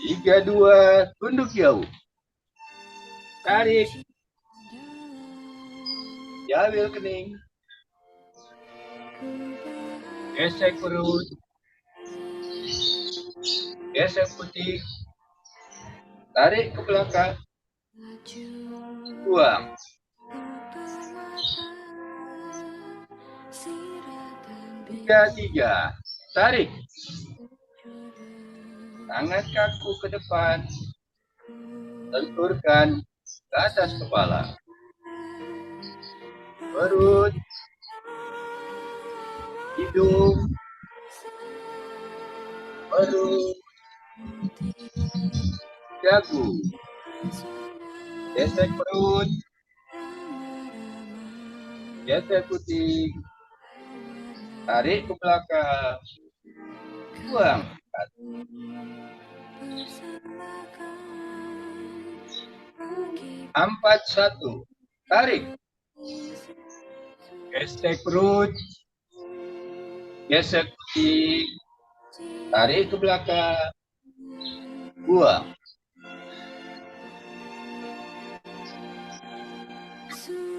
3, 2. Tunduk jauh. Tarik. Jambil kening. Gesek perut. Gesek putih. Tarik ke belakang. Buang. 3, 3. Tarik. Tangan kaku ke depan. Lenturkan ke atas kepala. Perut. Hidung. Perut. Dagu. Gesek perut. Gesek putih. Tarik ke belakang. Buang. 4, 1. Tarik. Gesek perut. Gesek putih. Tarik ke belakang. Buang.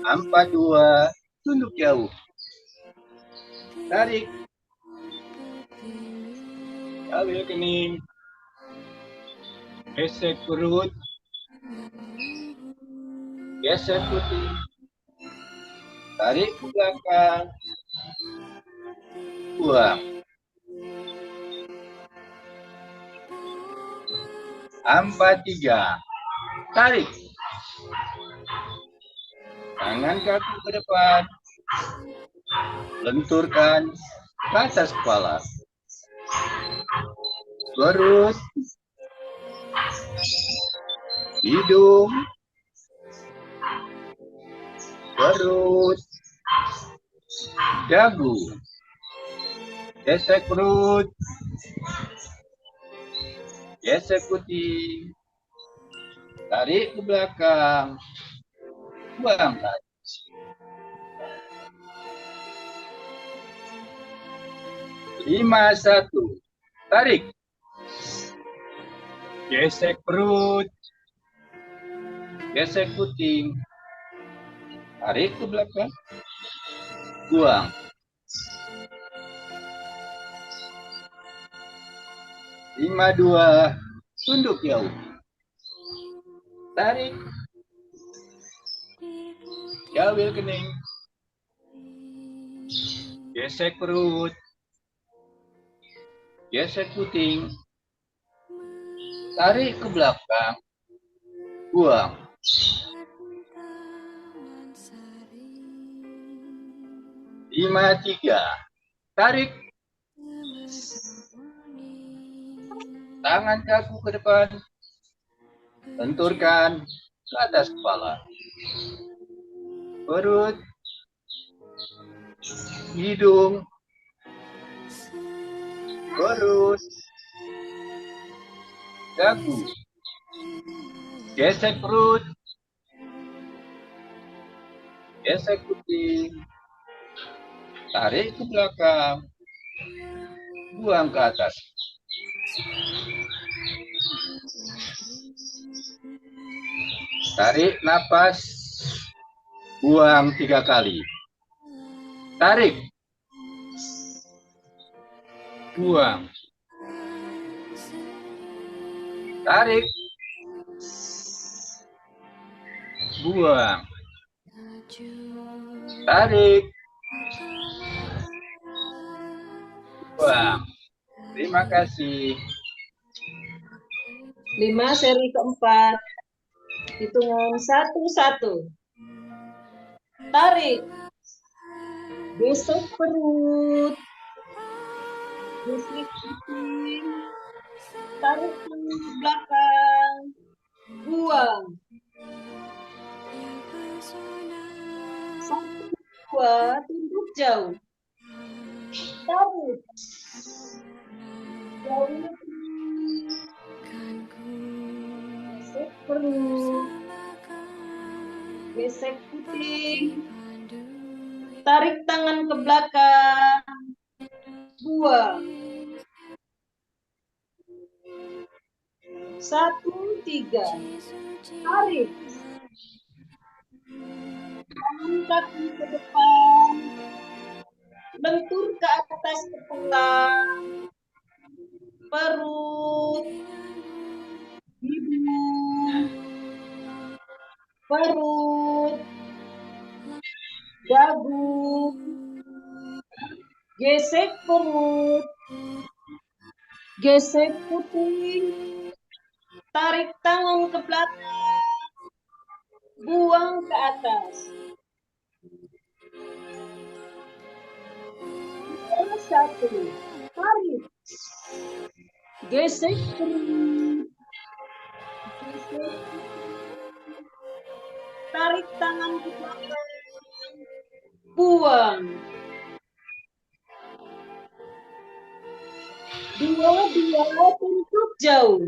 4, 2. Tunduk jauh. Tarik. Jambil kening. Gesek perut. Gesek putih. Tarik ke belakang. Buang. 4, 3. Tarik. Tangan kaku ke depan. Lenturkan ke atas kepala. Perut. Hidung. Perut. Dagu. Gesek perut. Gesek putih. Tarik ke belakang. Buang ke atas. 5, 1. Tarik. Gesek perut. Gesek puting. Tarik ke belakang. Buang. 5, 2. Tunduk jauh. Tarik. Jambil kening. Gesek perut. Gesek puting. Tarik ke belakang. Buang. 5, 3. Tarik. Tangan kaku ke depan. Lenturkan ke atas kepala. Perut. Hidung. Perut. Dagu. Gesek perut. Gesek puting. Tarik ke belakang. Buang ke atas. Tarik napas. Buang 3 kali. Tarik. Buang. Tarik. Buang. Tarik. Buang. Terima kasih. 5 seri keempat. Hitungan 1-1. Tarik. Gesek perut. Gesek pipi. Tarik ke belakang. Buang. 1, 2, tunduk jauh. Tarik. Jauh. Gesek perut. Gesek puting. Tarik tangan ke belakang. Buang. 1, 3. Tarik. Tangan kaki ke depan. Lentur ke atas kepala. Perut. Hidung. Perut. Dagu. Gesek perut. Gesek puting. Tarik tangan ke belakang. Buang ke atas. 1. Tarik. Gesek perut. Gesek. Tarik tangan ke belakang. Buang. 2 tunduk jauh.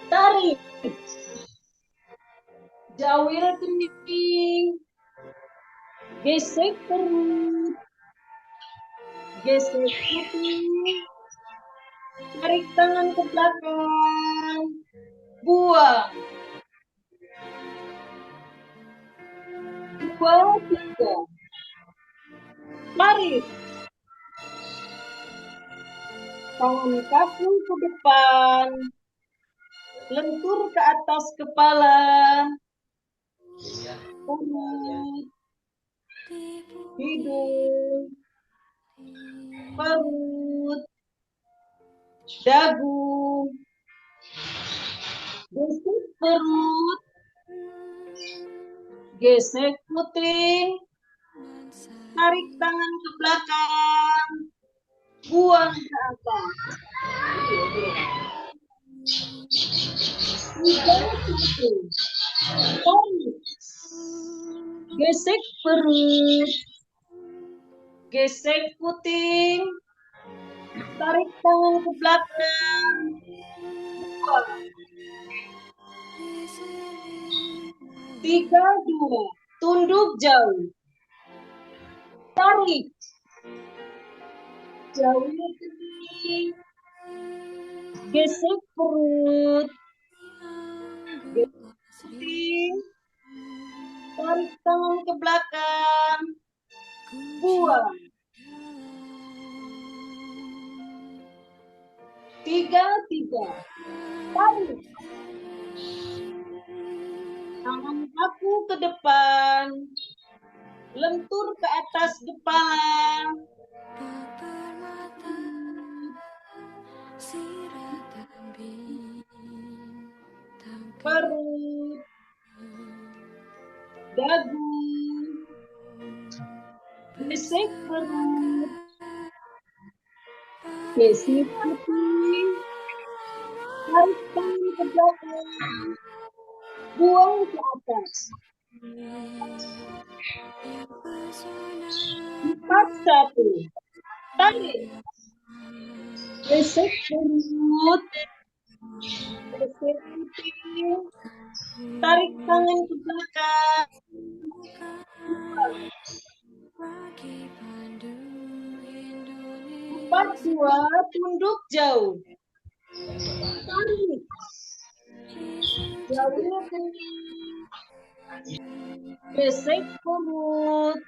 Tarik. Jauhir kening. Gesek perut. Gesek puting. Tarik tangan ke belakang. Buang. 2, 3. Tarik. Tangan kaki ke depan. Lentur ke atas kepala. Perut. Hidung. Perut. Dagu. Gesek perut. Gesek puting. Tarik tangan ke belakang. Buang ke atas. 3. Tarik. Gesek perut. Gesek puting. Tarik tangan ke belakang. Buang. 3, 2. Tunduk jauh. Tarik. Jauh kening. Gesek perut. Gesek puting. Tarik tangan ke belakang. Buang. 3. Tarik. Tangan kaku ke depan. Lentur ke atas kepala. Perut. Dagu. Gesek perut. Gesek puting. Tarik tangan ke belakang. Buang ke atas. 4, 1. Tarik. Gesek perut. Gesek puting. Tarik tangan ke belakang. Empat dua, tunduk jauh. Tarik. Jauhnya kening. Gesek perut.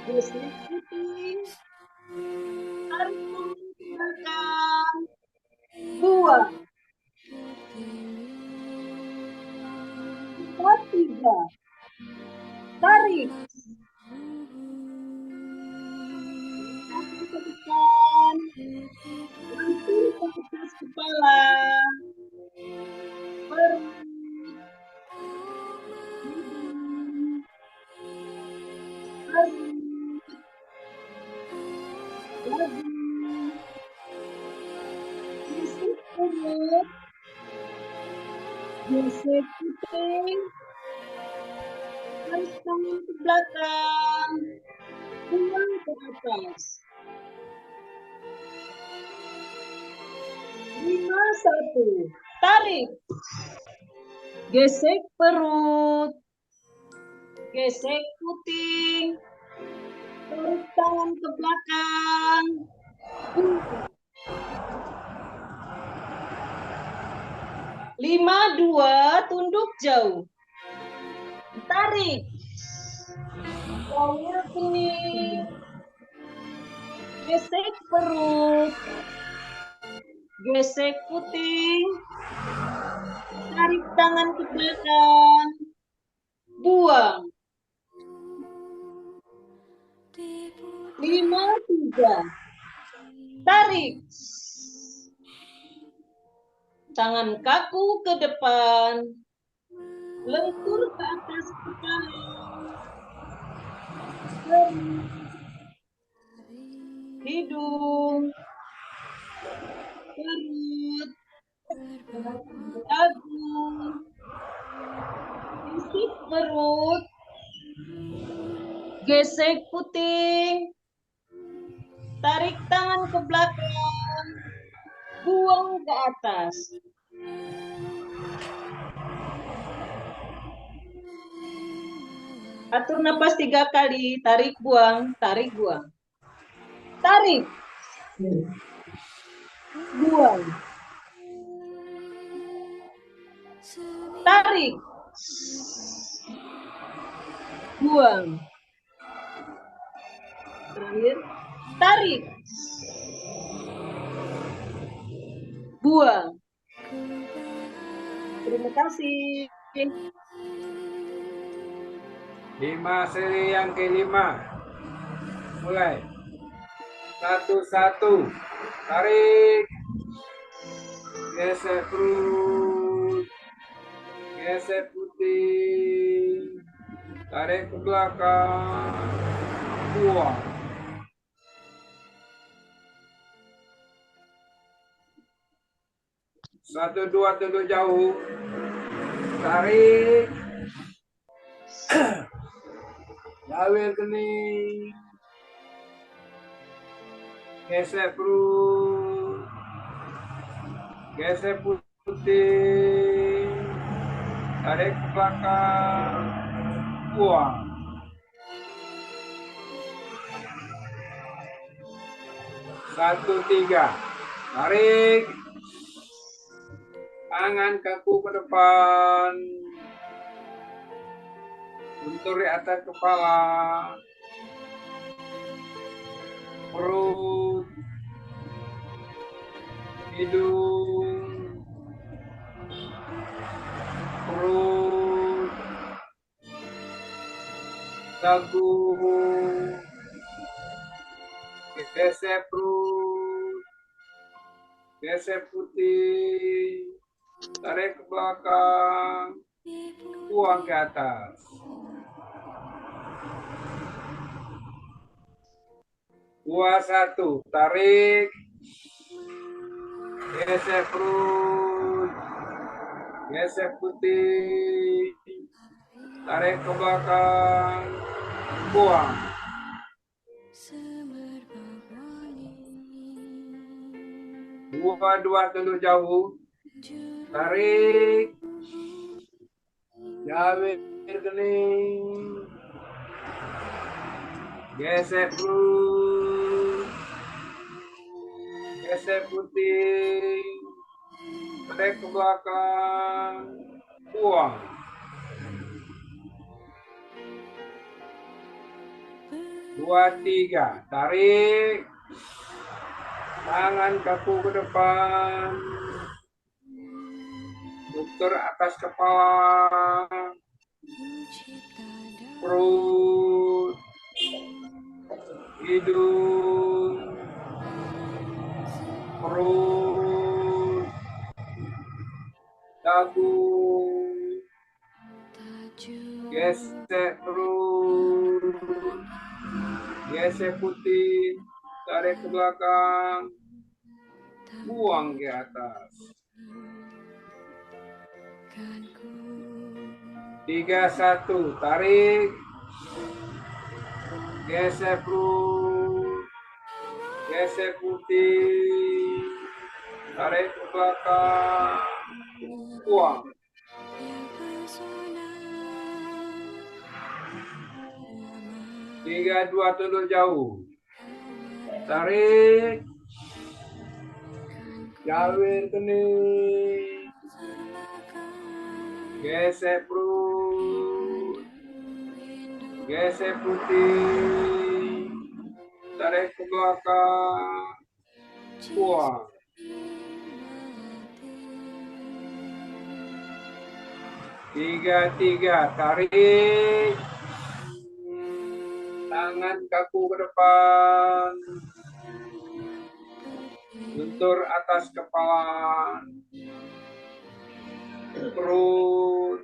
Gesek kuping. Tarik tangan ke belakang. Buang. Empat tiga. Tarik. Kaki ke depan. Lentur ke atas kepala. Perut. Hidung. Perut. Dagu. Gesek perut. Gesek kuping. Tarik tangan ke belakang. Buang ke atas. 5-1. Tarik. Gesek perut. Gesek puting. Tarik tangan ke belakang. 5-2. Tunduk jauh. Tarik. Jauhnya kening. Gesek perut. Gesek puting. Tarik tangan ke belakang. Buang. 5-3. Tarik. Tangan kaku ke depan. Lentur ke atas kepala. Perut. Hidung. Perut. Dagu. Gesek perut. Gesek puting. Tarik tangan ke belakang. Buang ke atas. Atur napas 3 kali. Tarik, buang. Tarik, buang. Tarik. Buang. Tarik. Buang. Terakhir. Tarik. Buang. Terima kasih. 5 seri yang kelima. Mulai. 1-1. Tarik. Gesek perut. Gesek putih. Tarik ke belakang. Buang. 1-2 tunduk jauh. Tarik. Jawil kening. Gesek perut. Gesek putih. Tarik ke belakang. Buang. 1-3. Tarik. Tangan kaku ke depan. Lentur di atas kepala. Perut. Hidung. Perut. Dagu. Gesek perut. Gesek putih. Tarik ke belakang. Buang ke atas. 2-1. Tarik. Gesek perut. Gesek putih. Tarik ke belakang. Buang. 2-2 tunduk jauh. Tarik. Jawil kening. Gesek perut. Gesek putih. Tarik ke belakang. Buang. Dua, tiga. Tarik. Tangan kaku ke depan. Bentur atas kepala. Perut. Hidung. Perut. Dagu. Gesek perut. Gesek putih. Tarik ke belakang. Buang ke atas. 3, 1. Tarik. Gesek perut. Gesek putih. Tarik ke belakang. Buang. 3, 2. Tundur jauh. Tarik. Jawir kening. Gesek perut. Gesek putih. Tarik ke belakang. Buang. 3, 3. Tarik. Tangan kaku ke depan. Bentur atas kepala. Perut.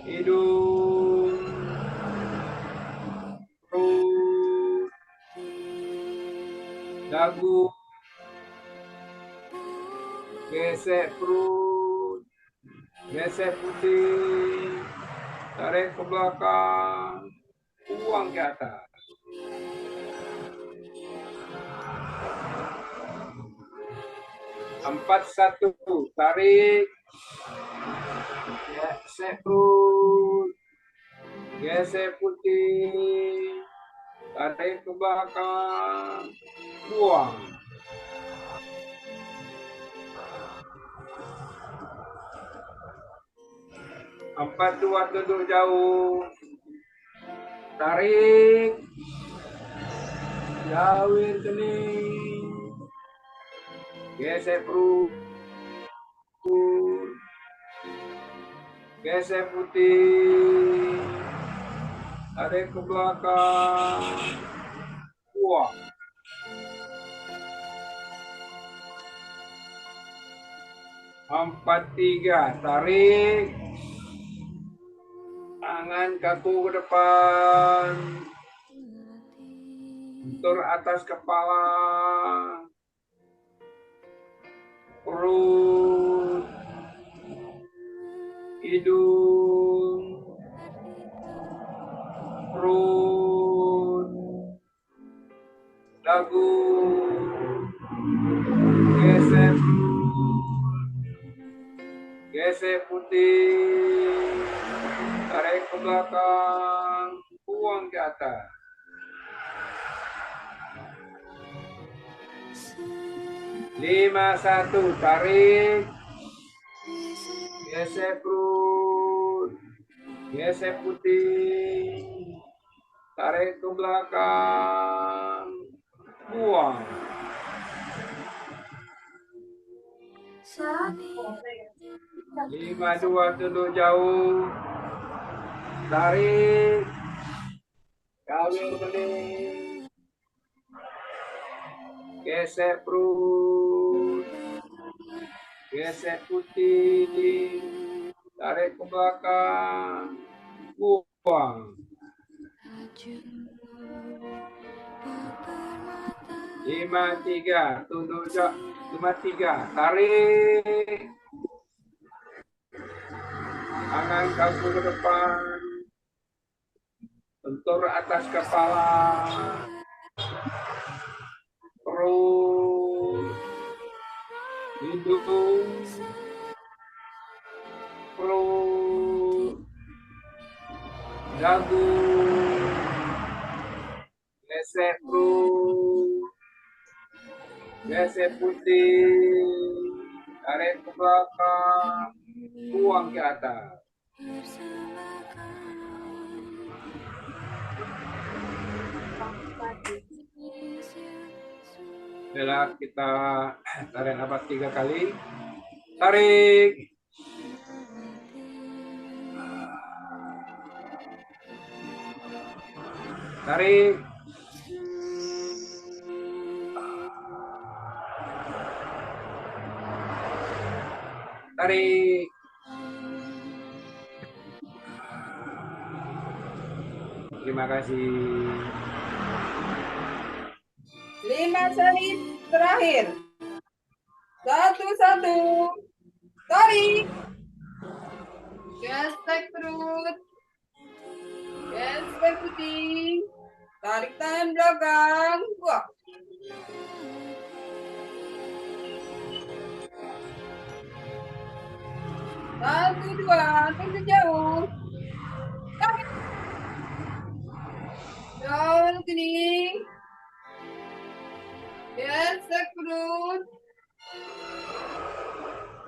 Hidung. Perut. Dagu. Gesek perut. Gesek putih. Tarik ke belakang. Buang ke atas. 4, 1. Tarik. Gesek perut. Gesek putih. Tarik ke belakang. Buang. 4, 2. Tundur jauh. Tarik. Jawir kening. Gesek perut. Gesek putih. Tarik ke belakang. Buang. 4, 3. Tarik. Tangan kaku ke depan. Bentur atas kepala. Perut. Hidung. Perut. Dagu. Gesek perut. Gesek putih. Tarik ke belakang. Buang ke atas. 5, 1. Tarik. Gesek perut. Gesek putih. Tarik ke belakang. Buang. 5, 2. Tundur jauh. Tarik. Jawir kening. Gesek perut. Gesek putih. Tarik ke belakang. Buang. 5, 3. Tundur jauh. 5, 3. Tarik. Tangan kaku ke depan. Bentur atas kepala. Perut. Hidung. Perut. dagu, gesek perut, gesek putih, tarik ke belakang, buang ke atas. Setelah kita tarik nafas 3 kali, tarik, tarik, tarik, terima kasih. 5 seri terakhir. 1, tarik. Gesek perut. Gesek putih. Tarik tangan belakang. Buang. 1, 2, tunggu jauh. Tarik. Jauh kening. Gesek perut.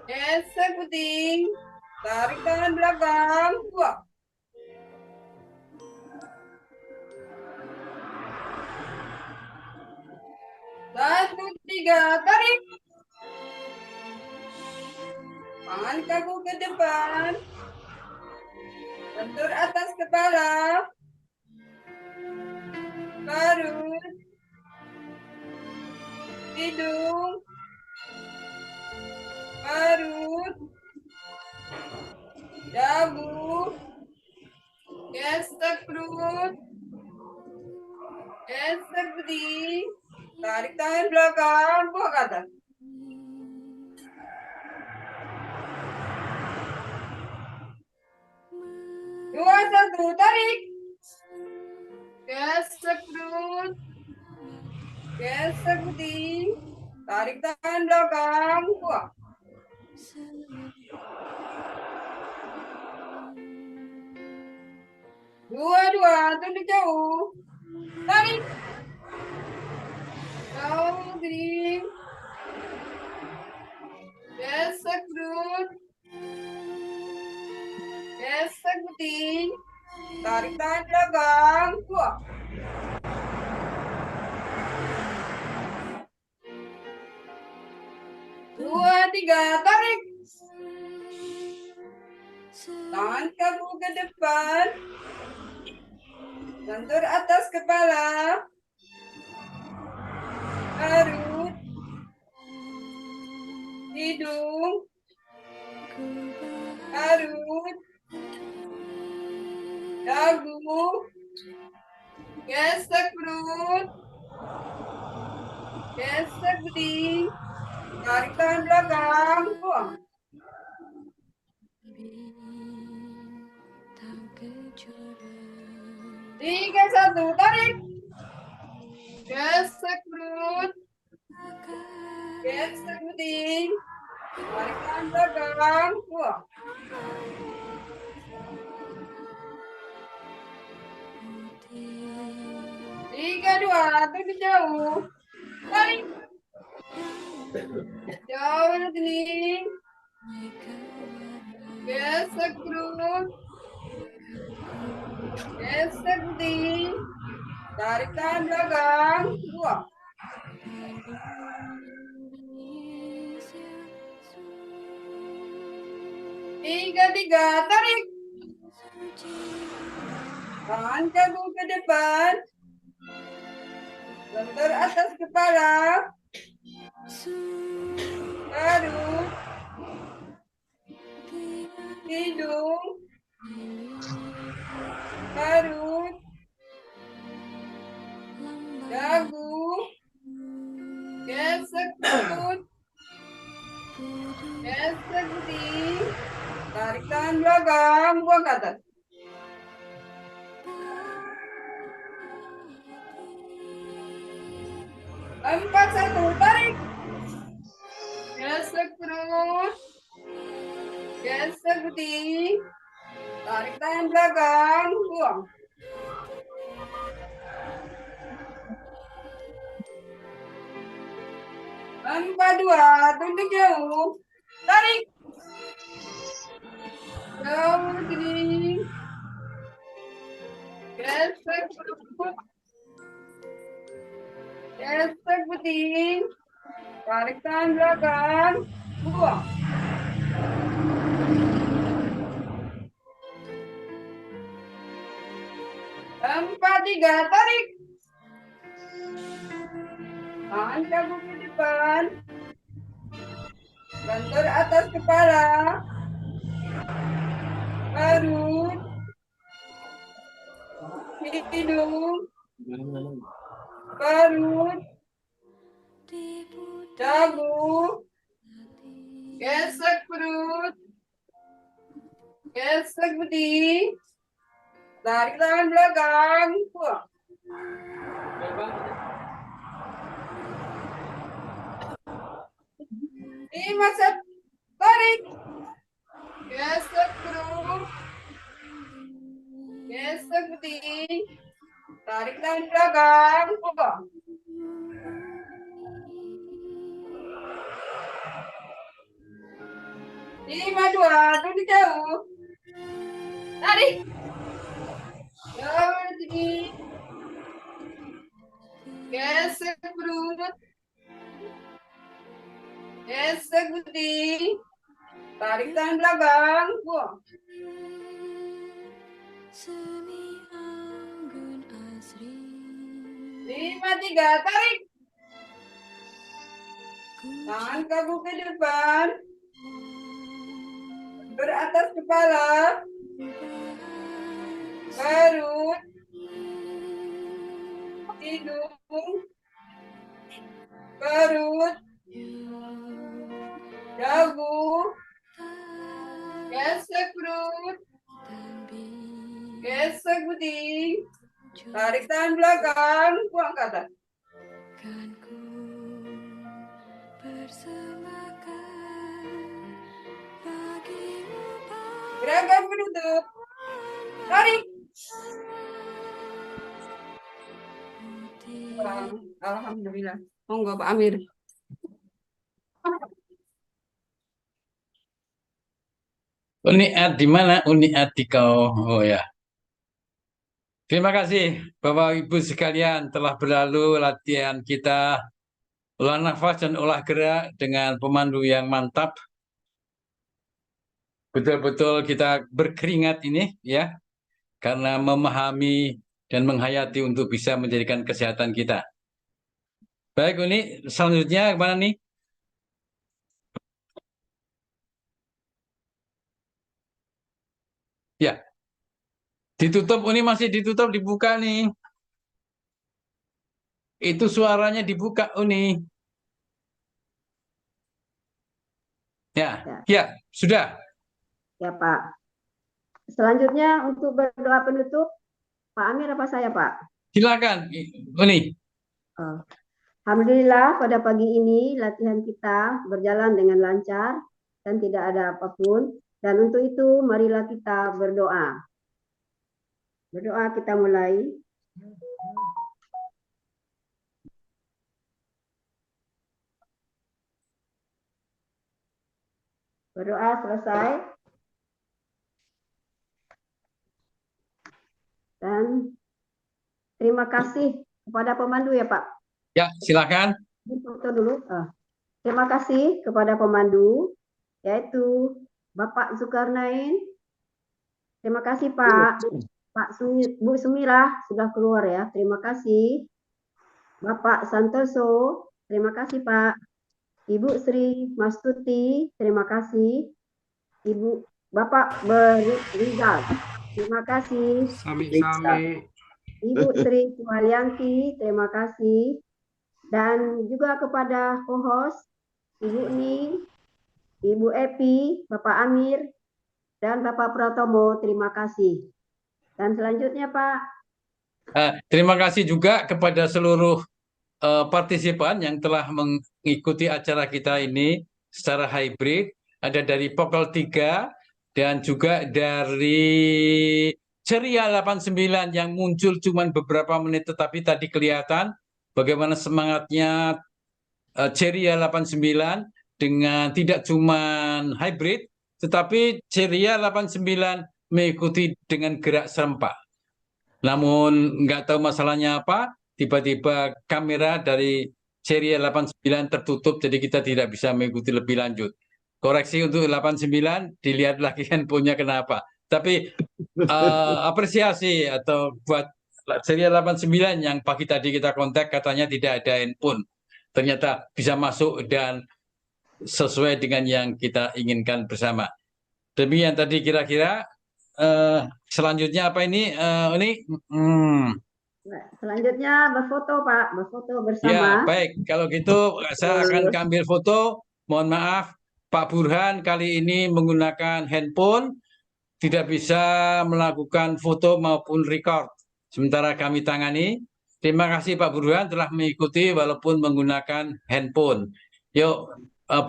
Gesek putih. Tarik tangan belakang. Buang. 1, 3, tarik. Tangan kaku ke depan. Bentur atas kepala. Perut. Hidung. Perut. Dagu. Gesek perut. Gesek putih. Tarik tangan belakang, buang ke atas. 2, 1, tarik. Gesek perut. Gesek putih. Tarik tangan belakang, buang. 2, tunduk jauh. Tarik. Jauh kening. Gesek perut. Gesek putih. Tarik tangan belakang. Buang. 2, 3, tarik. Tangan kaku ke depan. Bentur atas kepala. Perut. Hidung. Perut. Dagu. Gesek perut. Gesek putih. Tarik tangan belakang. Buang. 3, 1, tarik. Gesek perut. Gesek putih. Tarik tangan belakang. Buang. 3, 2, tunduk jauh. Tarik. Jauh kening. Gesek perut. Gesek putih. Tarik tangan belakang. Buang. 3, tarik. Tangan kaku ke depan. Bentur atas kepala. Perut. Hidung. Perut. Dagu. Gesek perut. Gesek putih. Tarik tangan belakang, buang ke atas. 4, 1, tarik. Gesek perut. Gesek putih. Tarik Tarik tangan belakang, buang. Empat, dua, tunjuk jauh. Tarik. Jauh sini. Gesek perut. Gesek putih. Tarik tangan belakang. Buang. Empat, tiga, tarik. Tangan kamu ke depan. Bentur atas kepala. Perut. Hidung. Perut. Dagu. Gesek perut. Gesek putih. Tarik tangan belakang. Buang. Lima set. Tarik. Gesek perut. Gesek putih. Tarik tangan belakang. Buang. Lima, dua, tunjuk jauh. Tarik. Jauh sini. Gesek perut. Gesek putih. Tarik tangan belakang. Buang. Lima, tiga, tarik. Tangan kaku ke depan. Beratas kepala. Perut. Hidung. Perut. Dagu. Gesek perut. Gesek putih. Tarik tangan belakang. Buang ke atas. Gerakan penutup. Tarik. Alhamdulillah. Monggo Pak Amir. Uniat di mana? Uniat di kau. Oh ya. Terima kasih Bapak Ibu sekalian telah berlalu latihan kita olah nafas dan olah gerak dengan pemandu yang mantap. Betul-betul kita berkeringat ini ya, karena memahami dan menghayati untuk bisa menjadikan kesehatan kita. Baik, Uni, selanjutnya kemana nih? Ya, ditutup, Uni masih ditutup, dibuka nih. Itu suaranya dibuka, Uni. Ya, ya, sudah. Ya Pak. Selanjutnya untuk berdoa penutup, Pak Amir apa saya Pak? Silakan, Uni. Alhamdulillah pada pagi ini latihan kita berjalan dengan lancar dan tidak ada apapun. Dan untuk itu marilah kita berdoa. Berdoa kita mulai. Berdoa selesai. Dan terima kasih kepada pemandu ya Pak. Ya, silakan. Foto dulu. Terima kasih kepada pemandu, yaitu Bapak Zulkarnain. Terima kasih Pak. Bu Sumirah sudah keluar ya. Terima kasih. Bapak Santoso. Terima kasih Pak. Ibu Sri Mastuti. Terima kasih. Bapak Berizal. Terima kasih. Sami-sami. Ibu Sri Suharyanti, terima kasih. Dan juga kepada co-host, Ibu Ning, Ibu Epi, Bapak Amir, dan Bapak Pratomo, terima kasih. Dan selanjutnya Pak. Terima kasih juga kepada seluruh partisipan yang telah mengikuti acara kita ini secara hybrid. Ada dari pukul 3 dan juga dari Ceria 89 yang muncul cuma beberapa menit tetapi tadi kelihatan bagaimana semangatnya Ceria 89 dengan tidak cuma hybrid tetapi Ceria 89 mengikuti dengan gerak serempak. Namun nggak tahu masalahnya apa, tiba-tiba kamera dari Ceria 89 tertutup jadi kita tidak bisa mengikuti lebih lanjut. Koreksi untuk 89, dilihat lagi handphonenya kenapa. Tapi apresiasi atau buat Ceria 89 yang pagi tadi kita kontak katanya tidak ada handphone. Ternyata bisa masuk dan sesuai dengan yang kita inginkan bersama. Demikian tadi kira-kira selanjutnya apa ini? Selanjutnya berfoto, Pak, berfoto Ya, bersama. baik. Kalau gitu saya akan ambil foto. Mohon maaf, Pak Burhan kali ini menggunakan handphone, tidak bisa melakukan foto maupun record. Sementara kami tangani. Terima kasih Pak Burhan telah mengikuti walaupun menggunakan handphone. Yuk,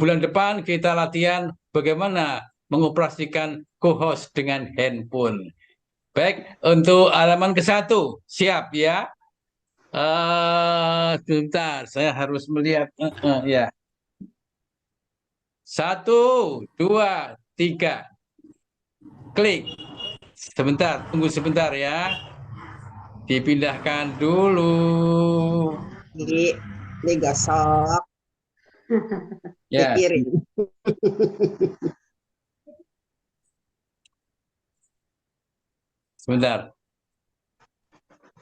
bulan depan kita latihan bagaimana mengoperasikan co-host dengan handphone. Baik, untuk halaman ke-1, siap ya? Sebentar, saya harus melihat. Ya. 1, 2, 3. Klik. Sebentar, tunggu sebentar ya. Dipindahkan dulu. Digosok, Ya, dikirim. sebentar.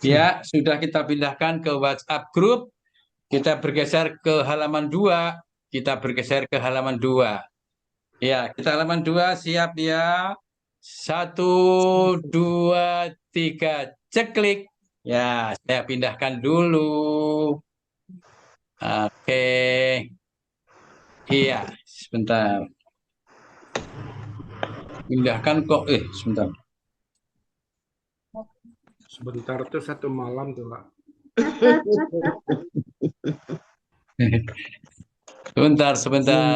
Ya, sudah kita pindahkan ke WhatsApp group. Kita bergeser ke halaman 2. Kita bergeser ke halaman 2. Ya, kita halaman 2 siap ya. 1, 2, 3, ceklik. Ya, saya pindahkan dulu. Oke. Iya, sebentar. Pindahkan kok. Sebentar. Sebentar tuh 1 malam tuh, Pak. Sebentar.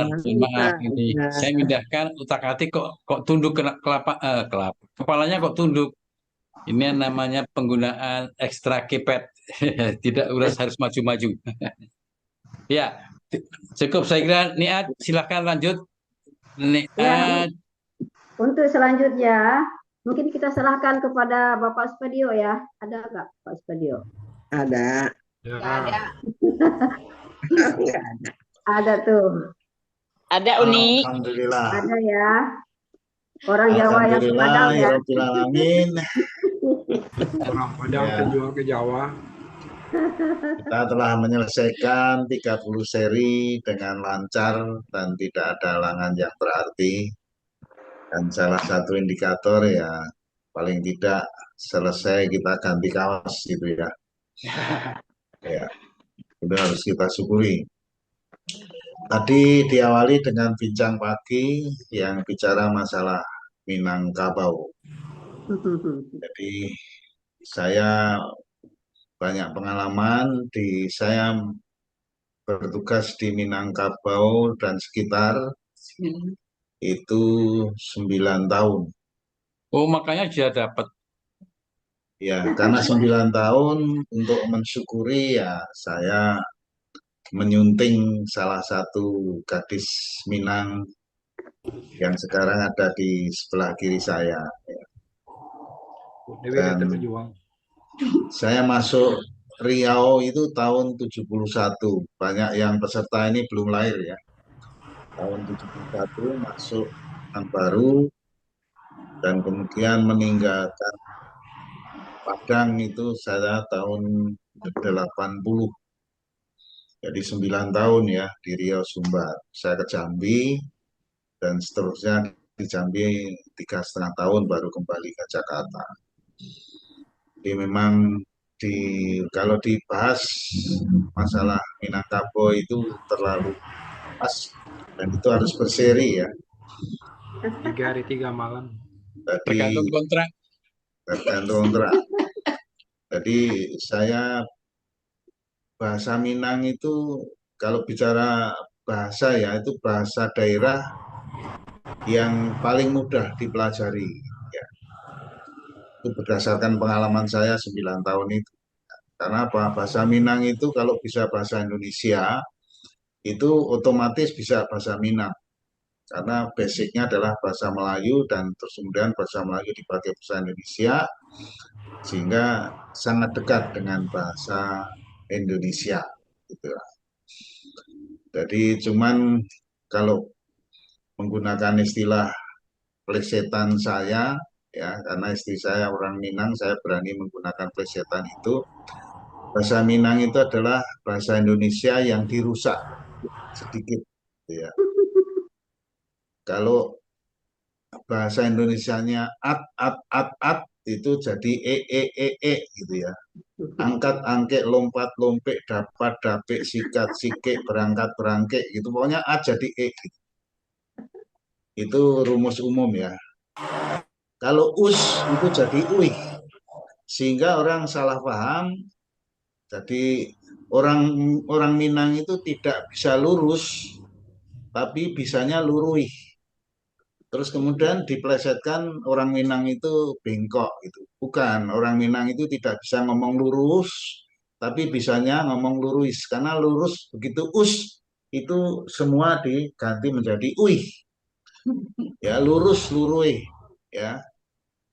Maaf ini. Saya pindahkan utak-atik kok tunduk kepalanya kok tunduk. Ini namanya penggunaan ekstra keypad. Tidak harus maju-maju. Ya, cukup saya kira. Niat, silakan lanjut. Niat. Ya, untuk selanjutnya mungkin kita serahkan kepada Bapak Spadio ya. Ada nggak Pak Spadio? Ada. Ya. Nggak ada. Nggak ada. Ada tuh. Ada Uni. Alhamdulillah. Ada ya. Orang Jawa yang Padang ya. Alhamdulillahirabbil alamin. Orang Padang Ya. terjual ke Jawa. Kita telah menyelesaikan 30 seri dengan lancar dan tidak ada halangan yang berarti. Dan salah satu indikator ya paling tidak selesai kita ganti kaos gitu ya. Ya, itu harus kita syukuri. Tadi diawali dengan bincang pagi yang bicara masalah Minangkabau. Jadi saya banyak pengalaman saya bertugas di Minangkabau dan sekitar itu 9 tahun. Oh, makanya dia dapat. Ya, karena 9 tahun untuk mensyukuri ya saya menyunting salah satu gadis Minang yang sekarang ada di sebelah kiri saya. Dewi Dan terjual. saya masuk Riau itu tahun 71. Banyak yang peserta ini belum lahir ya. Tahun 71 masuk yang baru dan kemudian meninggalkan Padang itu saya tahun 80. Jadi 9 tahun ya di Riau Sumbar. Saya ke Jambi dan seterusnya di Jambi 3,5 tahun baru kembali ke Jakarta. Jadi memang kalau dibahas masalah Minangkabau itu terlalu pas dan itu harus berseri ya. 3 hari 3 malam. Tergantung kontrak. Tergantung kontrak. Jadi saya bahasa Minang itu kalau bicara bahasa ya itu bahasa daerah yang paling mudah dipelajari. Ya, itu berdasarkan pengalaman saya 9 tahun itu. Karena apa? Bahasa Minang itu kalau bisa bahasa Indonesia, itu otomatis bisa bahasa Minang. Karena basicnya adalah bahasa Melayu dan terus kemudian bahasa Melayu dipakai bahasa Indonesia, sehingga sangat dekat dengan bahasa Indonesia. Gitu. Jadi cuman kalau menggunakan istilah plesetan saya, ya karena istri saya orang Minang, saya berani menggunakan plesetan itu. Bahasa Minang itu adalah bahasa Indonesia yang dirusak sedikit, ya. Kalau bahasa Indonesianya at itu jadi gitu ya. Angkat angkek lompat lompek dapat dapik sikat sikik berangkat berangkek gitu. Pokoknya a jadi gitu. Itu rumus umum ya. Kalau us itu jadi uih, sehingga orang salah paham. Jadi orang orang Minang itu tidak bisa lurus, tapi bisanya luruih. Terus kemudian diplesetkan orang Minang itu bengkok gitu. Bukan, orang Minang itu tidak bisa ngomong lurus, tapi bisanya ngomong luruis. Karena lurus begitu us itu semua diganti menjadi uih. Ya, lurus luruih, ya.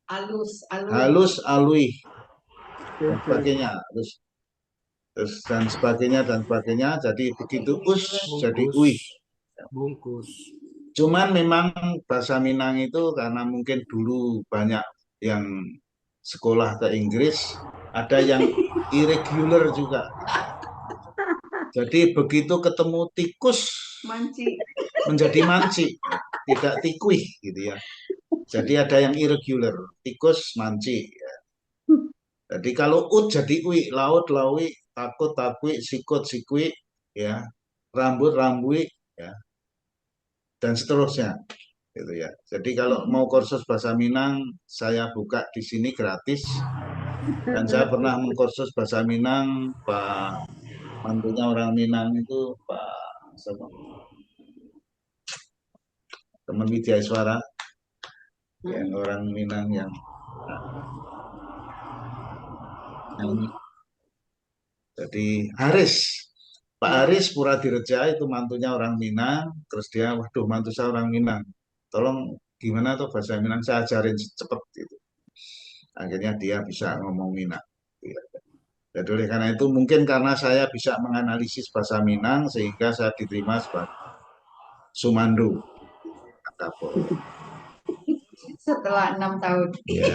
Halus alui dan sebagainya. Terus dan sebagainya. Jadi begitu us jadi uih. Bungkus. Cuman memang bahasa Minang itu karena mungkin dulu banyak yang sekolah ke Inggris, ada yang irregular juga. Jadi begitu ketemu tikus menjadi manci, tidak tikuih gitu ya. Jadi ada yang irregular, tikus manci. Ya. Jadi kalau ut jadi ui, laut laui, takut takui, sikut sikui, ya, rambut rambui, ya, dan seterusnya. Gitu ya. Jadi kalau mau kursus bahasa Minang, saya buka di sini gratis. Dan saya pernah mengkursus bahasa Minang, Pak mantunya orang Minang itu Pak siapa? Teman Widya Iswara, yang orang Minang yang jadi Haris, Pak Haris Puradireja itu mantunya orang Minang, terus dia, waduh mantu saya orang Minang, tolong gimana tuh bahasa Minang saya ajarin cepet gitu. Akhirnya dia bisa ngomong Minang. Jadi oleh karena itu mungkin karena saya bisa menganalisis bahasa Minang sehingga saya diterima sebagai Sumandu. Setelah 6 tahun. Ya.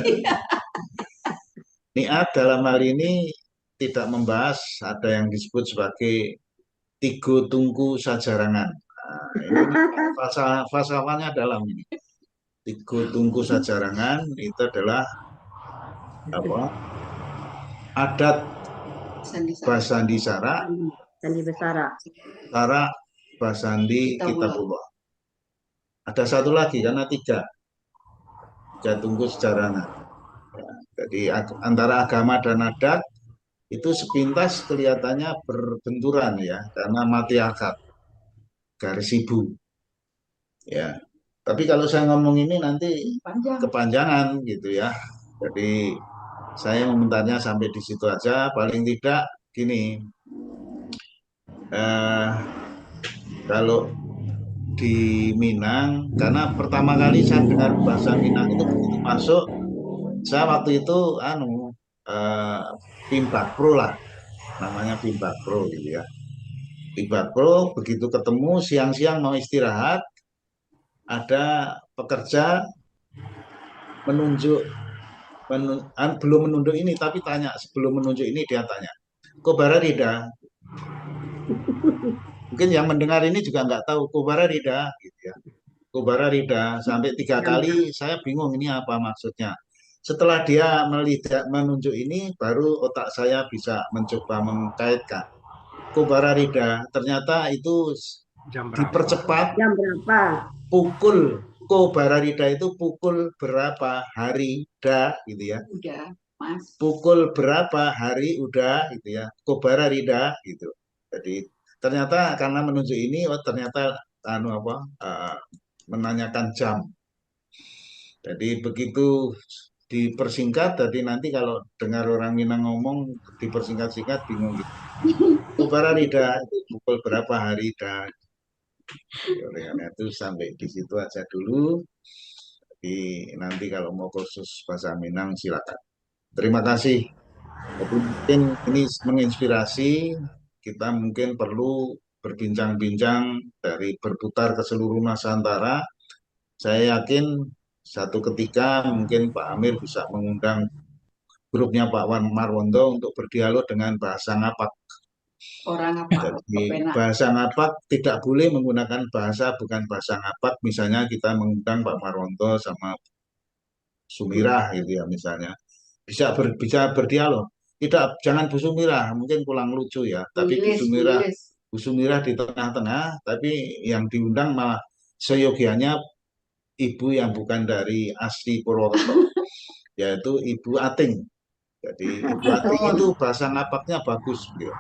Niat dalam hal ini tidak membahas ada yang disebut sebagai tigo tungku sajarangan. Nah, ini falsafahnya dalam ini. Tigo tungku sajarangan itu adalah apa? Adat Basandi Sara, Sandi Besara. Sara Basandi Kitabullah. Ada satu lagi karena tiga tungku sajarangan. Ya, jadi antara agama dan adat itu sepintas kelihatannya berbenturan ya karena mati akad garis ibu. Ya, tapi kalau saya ngomong ini nanti kepanjangan gitu ya. Jadi saya memintanya sampai di situ aja. Paling tidak gini, kalau di Minang, karena pertama kali saya dengar bahasa Minang itu begitu masuk, saya waktu itu Pimbak Pro lah, namanya Pimbak Pro gitu ya. Pimbak Pro begitu ketemu siang-siang mau istirahat, ada pekerja menunjuk belum menunjuk ini tapi tanya sebelum menunjuk ini dia tanya, Kobara Rida. Mungkin yang mendengar ini juga nggak tahu Kobara Rida gitu ya. Kobara Rida sampai 3 kali saya bingung ini apa maksudnya. Setelah dia menunjuk ini baru otak saya bisa mencoba mengkaitkan. Kobara Rida ternyata itu dipercepat jam berapa pukul Kobara Rida itu pukul berapa hari dah gitu ya. Udah, Mas. Pukul berapa hari udah gitu ya. Kobara Rida gitu. Jadi ternyata karena menunjuk ini, oh ternyata menanyakan jam. Jadi begitu dipersingkat, jadi nanti kalau dengar orang Minang ngomong dipersingkat-singkat bingung gitu. Kubaran Ida, pukul berapa hari Ida? Oleh karena itu sampai di situ aja dulu. Jadi nanti kalau mau kursus bahasa Minang silakan. Terima kasih. Jadi mungkin ini menginspirasi, kita mungkin perlu berbincang-bincang dari berputar ke seluruh Nusantara. Saya yakin satu ketika mungkin Pak Amir bisa mengundang grupnya Pak Wan Marwondo untuk berdialog dengan bahasa Ngapak. Orang apa? Jadi Kepenak. bahasa Ngapak tidak boleh menggunakan bahasa bukan bahasa Ngapak. Misalnya kita mengundang Pak Marwondo sama Sumirah gitu ya misalnya. Bisa berdialog. Tidak, jangan Bu Sumirah, mungkin kurang lucu ya. Tapi Bu Sumirah di tengah-tengah, tapi yang diundang malah seyogianya ibu yang bukan dari asli Purwokerto, yaitu Ibu Ating. Jadi Ibu Ating itu bahasa Ngapaknya bagus beliau.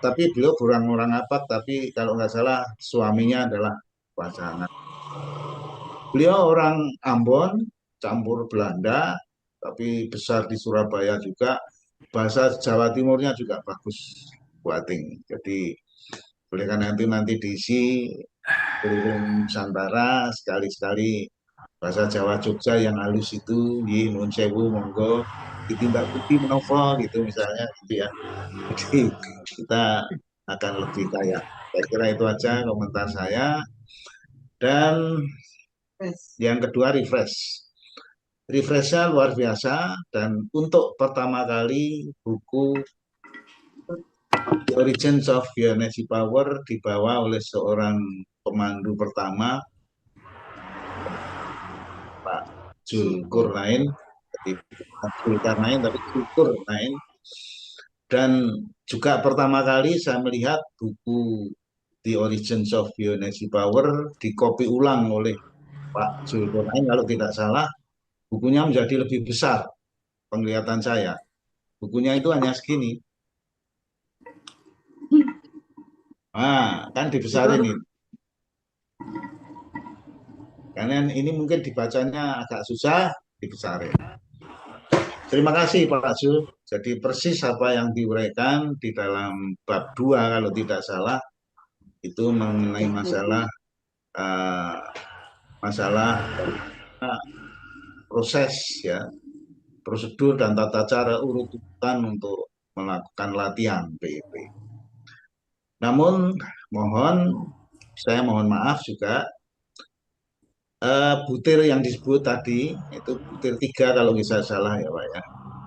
Tapi beliau bukan orang Ngapak, tapi kalau nggak salah suaminya adalah bahasa Ngapak. Beliau orang Ambon, campur Belanda, tapi besar di Surabaya juga. Bahasa Jawa Timurnya juga bagus, Bu Ating. Jadi oleh karena itu nanti diisi kurikulum Nusantara sekali-sekali bahasa Jawa Jogja yang halus itu, di Nun Sewu, monggo ditindak bukti menovo gitu misalnya gitu ya. Jadi kita akan lebih kaya. Saya kira itu aja komentar saya. Dan yang kedua refresh. Refreshnya luar biasa dan untuk pertama kali buku The Origins of Bioenergy Power dibawa oleh seorang pemandu pertama Pak Zulkarnain, tapi Zulkarnain. Dan juga pertama kali saya melihat buku The Origins of Bioenergy Power dikopi ulang oleh Pak Zulkarnain kalau tidak salah. Bukunya menjadi lebih besar penglihatan saya. Bukunya itu hanya segini. Nah, kan dibesarin ini. Karena ini mungkin dibacanya agak susah, dibesarin. Terima kasih Pak Zul. Jadi persis apa yang diuraikan di dalam bab 2 kalau tidak salah itu mengenai masalah proses ya, prosedur dan tata cara urutan untuk melakukan latihan PIP. Namun saya mohon maaf juga butir yang disebut tadi itu butir 3 kalau bisa salah ya Pak ya.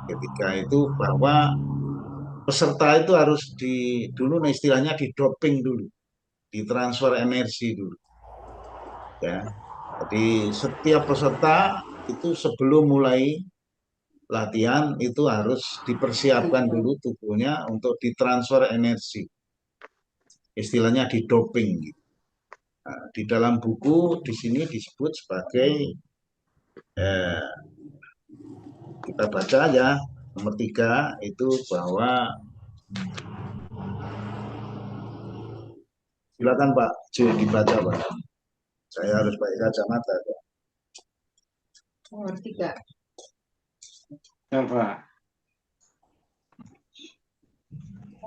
Ketika itu bahwa peserta itu harus dulu istilahnya didoping dulu, ditransfer energi dulu. Ya. Jadi setiap peserta itu sebelum mulai latihan itu harus dipersiapkan dulu tubuhnya untuk ditransfer energi. Istilahnya didoping. Nah, di dalam buku di sini disebut sebagai kita baca aja nomor 3 itu bahwa silakan Pak Jul dibaca Pak. Saya harus pakai kacamata. Nomor 3. Ya, Pak.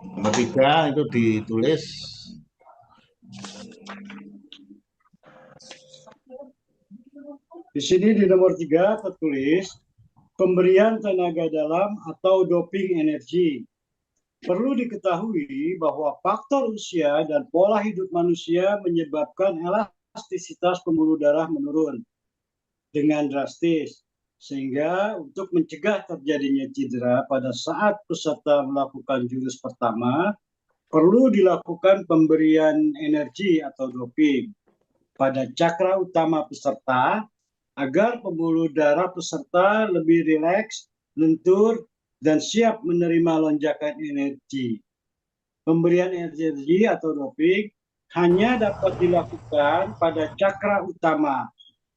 Nomor 3 itu ditulis di sini di nomor 3 tertulis pemberian tenaga dalam atau doping energi. Perlu diketahui bahwa faktor usia dan pola hidup manusia menyebabkan elastisitas pembuluh darah menurun dengan drastis. Sehingga untuk mencegah terjadinya cedera pada saat peserta melakukan jurus pertama, perlu dilakukan pemberian energi atau doping pada cakra utama peserta agar pembuluh darah peserta lebih rileks, lentur, dan siap menerima lonjakan energi. Pemberian energi atau doping hanya dapat dilakukan pada cakra utama,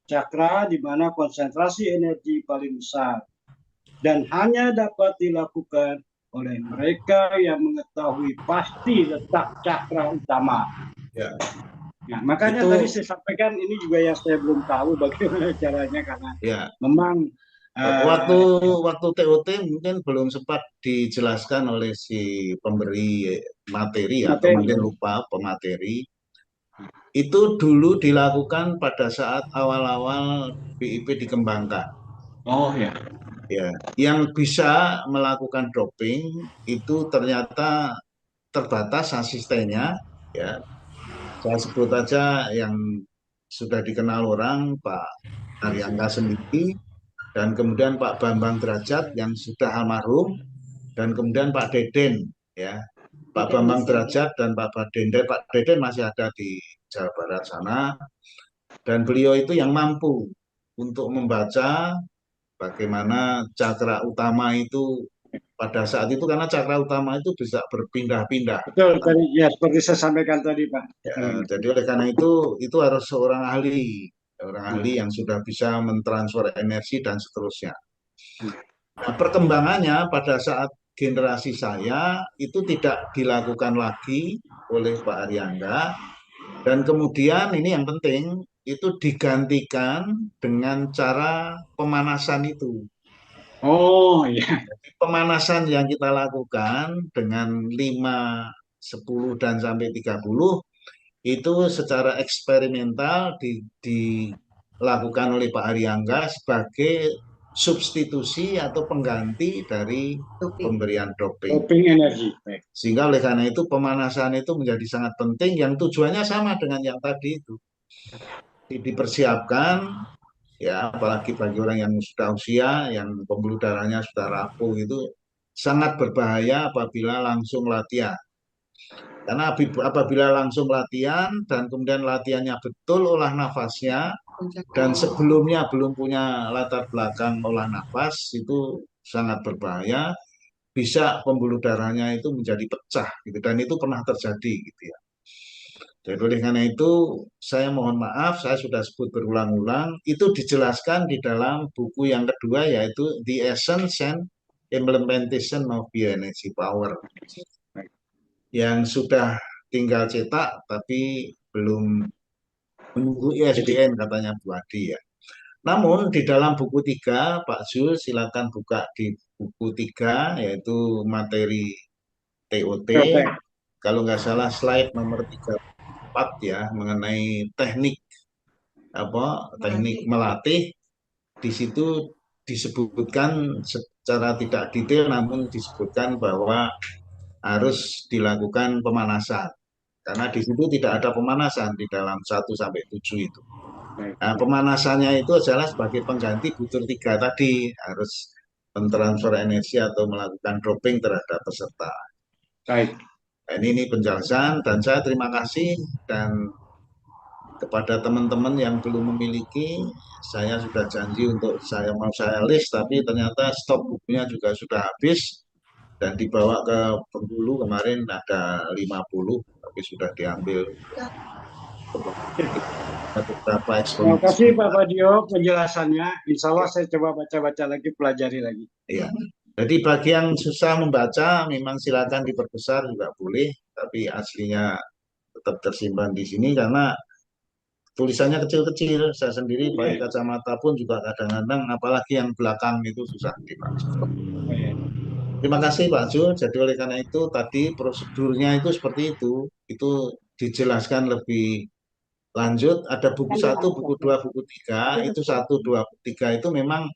cakra di mana konsentrasi energi paling besar, dan hanya dapat dilakukan oleh mereka yang mengetahui pasti letak cakra utama. ya. Nah, makanya Itu tadi saya sampaikan ini juga yang saya belum tahu bagaimana caranya karena ya memang waktu waktu TOT mungkin belum sempat dijelaskan oleh si pemberi materi atau materi. mungkin lupa pemateri. Itu dulu dilakukan pada saat awal-awal BIP dikembangkan. Oh ya. Ya, yang bisa melakukan doping itu ternyata terbatas asistennya. Ya, saya sebut aja yang sudah dikenal orang, Pak Aryangga sendiri, dan kemudian Pak Bambang Derajat yang sudah almarhum, dan kemudian Pak Deden, ya, Pak Bambang Derajat dan Pak Deden masih ada di Jawa Barat sana, dan beliau itu yang mampu untuk membaca bagaimana cakra utama itu pada saat itu, karena cakra utama itu bisa berpindah-pindah. Betul tadi ya seperti saya sampaikan tadi Pak. Jadi oleh karena itu harus seorang ahli, orang ahli yang sudah bisa mentransfer energi dan seterusnya. Nah, perkembangannya pada saat generasi saya itu tidak dilakukan lagi oleh Pak Aryangga, dan kemudian ini yang penting itu digantikan dengan cara pemanasan itu. Oh iya. Pemanasan yang kita lakukan dengan 5, 10 dan sampai 30 itu secara eksperimental dilakukan oleh Pak Aryangga sebagai substitusi atau pengganti dari pemberian doping. Doping energi. Baik. Sehingga oleh karena itu pemanasan itu menjadi sangat penting yang tujuannya sama dengan yang tadi itu. Dipersiapkan ya, apalagi bagi orang yang sudah usia, yang pembuluh darahnya sudah rapuh itu sangat berbahaya apabila langsung latihan. Karena apabila langsung latihan dan kemudian latihannya betul olah nafasnya dan sebelumnya belum punya latar belakang olah nafas, itu sangat berbahaya, bisa pembuluh darahnya itu menjadi pecah gitu, dan itu pernah terjadi gitu ya. Jadi oleh karena itu saya mohon maaf, saya sudah sebut berulang-ulang, itu dijelaskan di dalam buku yang kedua yaitu The Essence and Implementation of Bioenergy Power, yang sudah tinggal cetak tapi belum menunggu ISBN katanya Bu Adi ya. Namun di dalam buku 3, Pak Zul silakan buka di buku 3 yaitu materi TOT. Kalau nggak salah slide nomor 34 ya, mengenai teknik melatih. Di situ disebutkan secara tidak detail namun disebutkan bahwa harus dilakukan pemanasan. Karena di situ tidak ada pemanasan di dalam 1 sampai 7 itu. Nah, pemanasannya itu adalah sebagai pengganti butir 3 tadi, harus mentransfer energi atau melakukan doping terhadap peserta. Baik. Nah, ini penjelasan dan saya terima kasih, dan kepada teman-teman yang belum memiliki, saya sudah janji untuk saya list, tapi ternyata stok bukunya juga sudah habis dan dibawa ke Bengkulu kemarin ada 50 tapi sudah diambil beberapa Terima kasih Pak Fadio penjelasannya. Insya Allah saya coba baca-baca lagi, pelajari lagi. Iya. Jadi bagi yang susah membaca memang silakan diperbesar juga boleh, tapi aslinya tetap tersimpan di sini karena tulisannya kecil-kecil. Saya sendiri pakai kacamata pun juga kadang-kadang, apalagi yang belakang itu susah dibaca. Terima kasih Pak Jul. Jadi oleh karena itu tadi prosedurnya itu seperti itu dijelaskan lebih lanjut. Ada buku 1, buku 2, buku 3. Itu 1, 2, 3 itu memang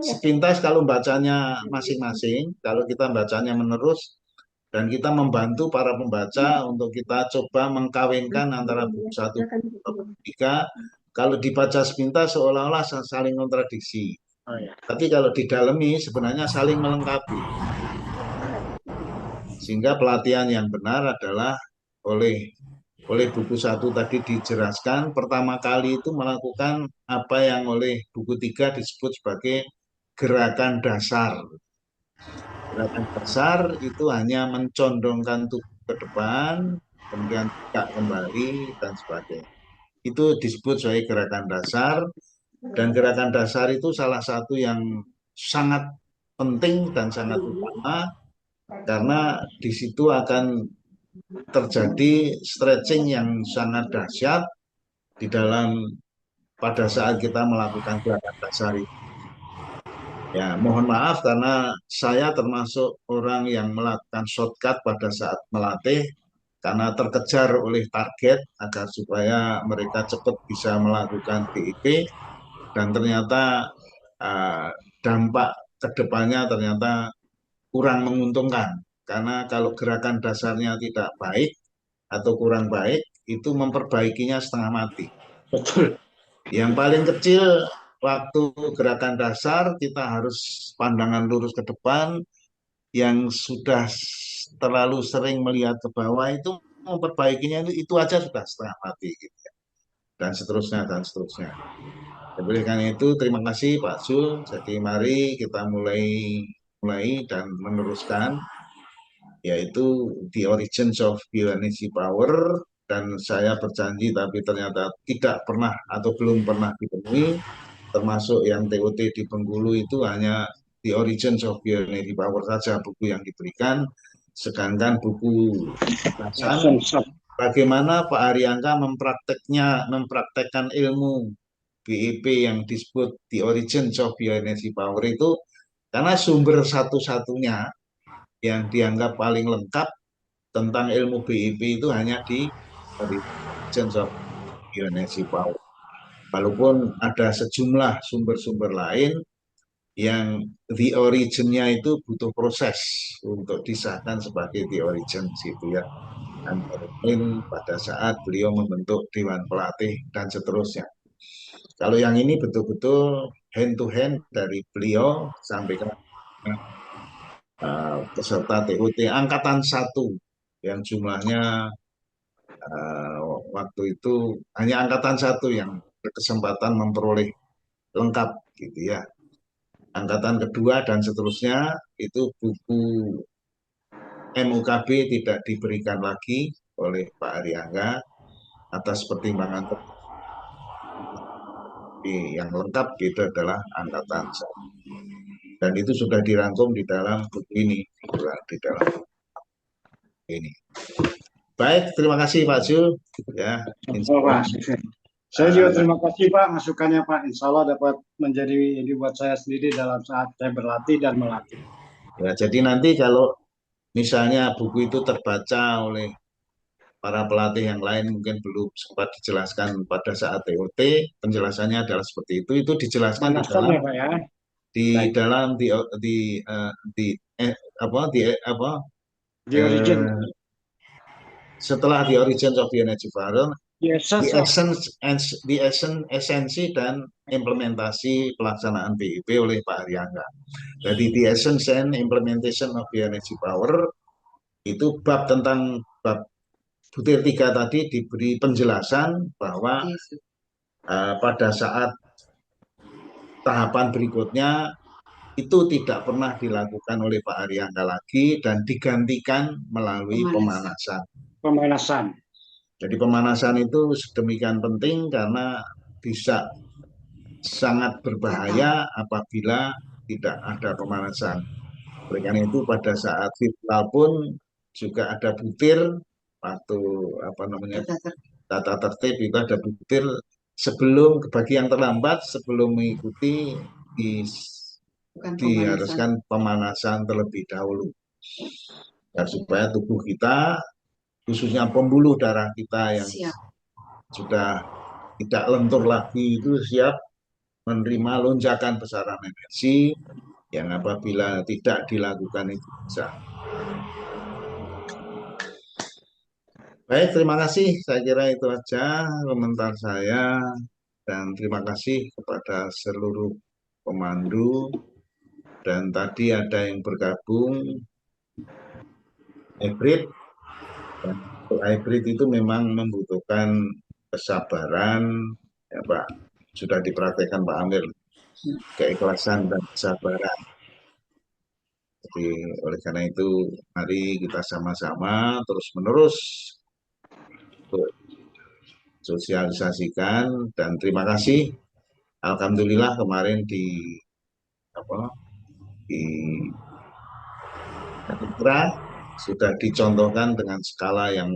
sepintas kalau bacanya masing-masing. Kalau kita bacanya menerus dan kita membantu para pembaca untuk kita coba mengkawinkan antara buku 1, buku 3. Kalau dibaca sepintas seolah-olah saling kontradiksi. Tapi kalau didalami sebenarnya saling melengkapi. Sehingga pelatihan yang benar adalah oleh buku 1 tadi dijelaskan, pertama kali itu melakukan apa yang oleh buku 3 disebut sebagai gerakan dasar. Gerakan dasar itu hanya mencondongkan tubuh ke depan, kemudian tegak kembali, dan sebagainya. Itu disebut sebagai gerakan dasar, dan gerakan dasar itu salah satu yang sangat penting dan sangat utama, karena di situ akan terjadi stretching yang sangat dahsyat di dalam pada saat kita melakukan gerakan dasar itu. Ya, mohon maaf karena saya termasuk orang yang melakukan shortcut pada saat melatih karena terkejar oleh target agar supaya mereka cepat bisa melakukan BIP dan ternyata dampak kedepannya ternyata kurang menguntungkan karena kalau gerakan dasarnya tidak baik atau kurang baik itu memperbaikinya setengah mati. Betul. Yang paling kecil waktu gerakan dasar kita harus pandangan lurus ke depan, yang sudah terlalu sering melihat ke bawah itu memperbaikinya itu aja sudah setengah mati gitu ya. Dan seterusnya dan seterusnya. Oleh karena itu terima kasih Pak Zul. Jadi mari kita mulai dan meneruskan yaitu The Origins of Bioenergy Power, dan saya berjanji tapi ternyata tidak pernah atau belum pernah dipenuhi, termasuk yang TOT di Bengkulu itu hanya The Origins of Bioenergy Power saja buku yang diberikan, sedangkan buku bagaimana Pak Ariangga mempraktekkan ilmu BEP yang disebut The Origins of Bioenergy Power itu, karena sumber satu-satunya yang dianggap paling lengkap tentang ilmu BEP itu hanya di Origins of Bioenergy Power. Walaupun ada sejumlah sumber-sumber lain yang the origin-nya itu butuh proses untuk disahkan sebagai the origin gitu ya. Antara lain pada saat beliau membentuk Dewan Pelatih dan seterusnya. Kalau yang ini betul-betul hand to hand dari beliau sampai ke peserta TOT angkatan 1 yang jumlahnya waktu itu hanya angkatan 1 yang berkesempatan memperoleh lengkap gitu ya. Angkatan kedua dan seterusnya itu buku MUKB tidak diberikan lagi oleh Pak Ariangga atas pertimbangan yang lengkap itu adalah angkatan 1. Dan itu sudah dirangkum di dalam buku ini, di dalam ini. Baik, terima kasih Pak Zul. Ya, Saya juga terima kasih Pak masukannya Pak. Insya Allah dapat menjadi ini buat saya sendiri dalam saat saya berlatih dan melatih. Ya, jadi nanti kalau misalnya buku itu terbaca oleh para pelatih yang lain mungkin belum sempat dijelaskan pada saat TOT, penjelasannya adalah seperti itu dijelaskan di dalam Pak, ya? di dalam The origin. Setelah The Origins of Bioenergy Power, The esensi dan implementasi pelaksanaan BIP oleh Pak Ariangga. Jadi The Essence and Implementation of Bioenergy Power itu bab butir 3 tadi diberi penjelasan bahwa pada saat tahapan berikutnya itu tidak pernah dilakukan oleh Pak Ariangga lagi dan digantikan melalui pemanasan. Jadi pemanasan itu sedemikian penting karena bisa sangat berbahaya apabila tidak ada pemanasan. Oleh karena itu pada saat vital pun juga ada butir waktu tata tertib itu ada butir sebelum bagi yang terlambat sebelum mengikuti diharuskan pemanasan terlebih dahulu dan supaya tubuh kita khususnya pembuluh darah kita yang sudah tidak lentur lagi itu siap menerima lonjakan besaran energi yang apabila tidak dilakukan itu bisa. Baik, terima kasih. Saya kira itu aja komentar saya dan terima kasih kepada seluruh pemandu dan tadi ada yang bergabung hybrid. Dan untuk hybrid itu memang membutuhkan kesabaran, ya Pak. Sudah dipraktekkan Pak Amir, keikhlasan dan kesabaran. Jadi oleh karena itu mari kita sama-sama terus-menerus sosialisasikan dan terima kasih. Alhamdulillah kemarin di Kapitra sudah dicontohkan dengan skala yang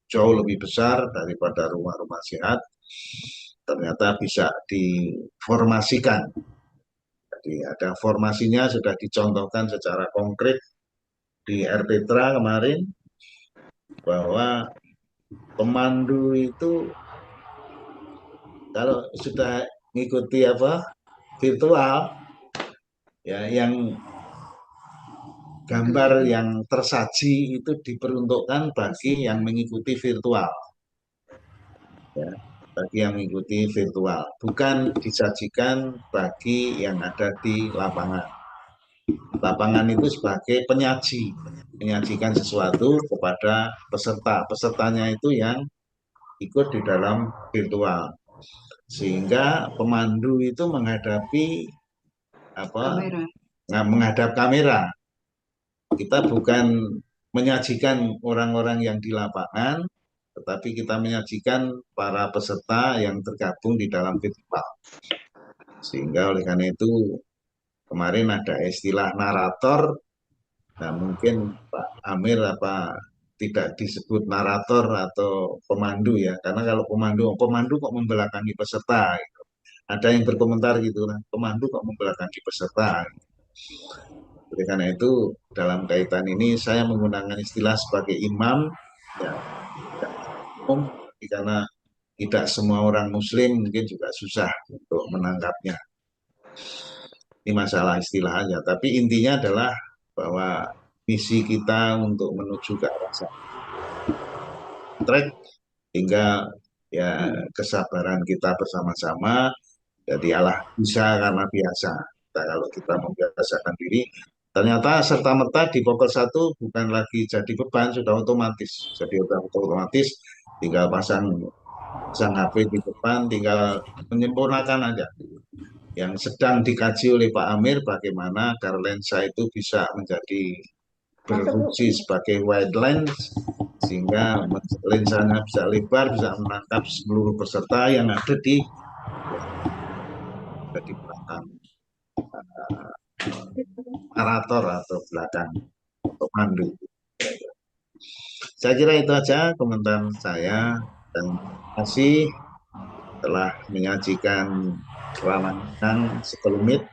jauh lebih besar daripada rumah-rumah sehat, ternyata bisa diformasikan. Jadi ada formasinya sudah dicontohkan secara konkret di RPTRA kemarin, bahwa pemandu itu kalau sudah mengikuti virtual, ya, yang gambar yang tersaji itu diperuntukkan bagi yang mengikuti virtual, ya, bagi yang mengikuti virtual, bukan disajikan bagi yang ada di lapangan. Lapangan itu sebagai penyaji, menyajikan sesuatu kepada peserta. Pesertanya itu yang ikut di dalam virtual, sehingga pemandu itu menghadapi menghadap kamera. Kita bukan menyajikan orang-orang yang di lapangan, tetapi kita menyajikan para peserta yang tergabung di dalam virtual. Sehingga oleh karena itu kemarin ada istilah narator. Nah, mungkin Pak Amir tidak disebut narator atau pemandu ya, karena kalau pemandu kok membelakangi peserta gitu. Ada yang berkomentar gitu lah, pemandu kok membelakangi peserta gitu. Oleh karena itu dalam kaitan ini saya menggunakan istilah sebagai imam ya, karena tidak semua orang muslim mungkin juga susah untuk menangkapnya. Ini masalah istilah aja, tapi intinya adalah bahwa misi kita untuk menuju ke arah track, hingga ya kesabaran kita bersama-sama. Jadi Allah bisa karena biasa. Kalau kita membiasakan diri, ternyata serta-merta di pokok 1 bukan lagi jadi beban, sudah otomatis. Jadi otomatis tinggal pasang HP di depan, tinggal menyempurnakan aja. Yang sedang dikaji oleh Pak Amir bagaimana agar lensa itu bisa menjadi berfungsi sebagai wide lens, sehingga lensanya bisa lebar, bisa menangkap seluruh peserta yang ada di belakang narator atau belakang pemandu. Saya kira itu aja komentar saya, dan terima kasih telah menyajikan ranah sekelumit,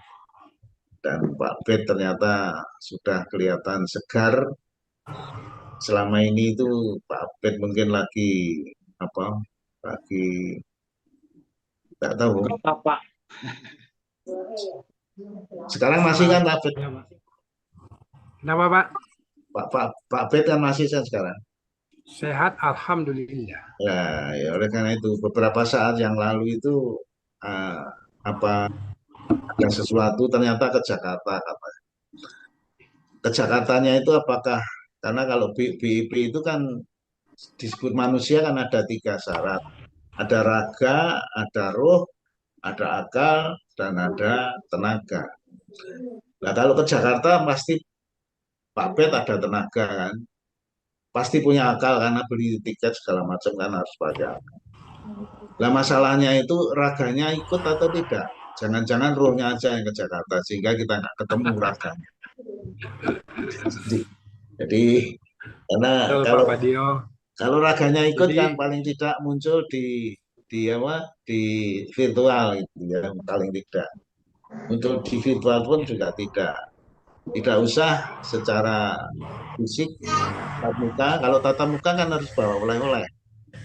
dan Pak Bet ternyata sudah kelihatan segar. Selama ini itu Pak Bet mungkin lagi tak tahu. Pak. Sekarang masih kan Pak Bet? Kenapa Pak? Pak Bet kan masih kan sekarang? Sehat, alhamdulillah. Ya oleh karena itu beberapa saat yang lalu itu ada sesuatu ternyata ke Jakarta katanya. Ke Jakartanya itu apakah karena kalau BIP itu kan disebut manusia kan ada 3 syarat. Ada raga, ada roh, ada akal, dan ada tenaga. Nah kalau ke Jakarta pasti Pak Bet ada tenaga kan, pasti punya akal karena beli tiket segala macam kan harus pakai akal. Nah masalahnya itu raganya ikut atau tidak? Jangan-jangan rohnya aja yang ke Jakarta sehingga kita nggak ketemu raganya. Jadi karena kalau raganya ikut kan paling tidak muncul di virtual itu ya, paling tidak. Untuk di virtual pun juga tidak usah secara fisik tatap muka. Kalau tatap muka kan harus bawa oleh-oleh.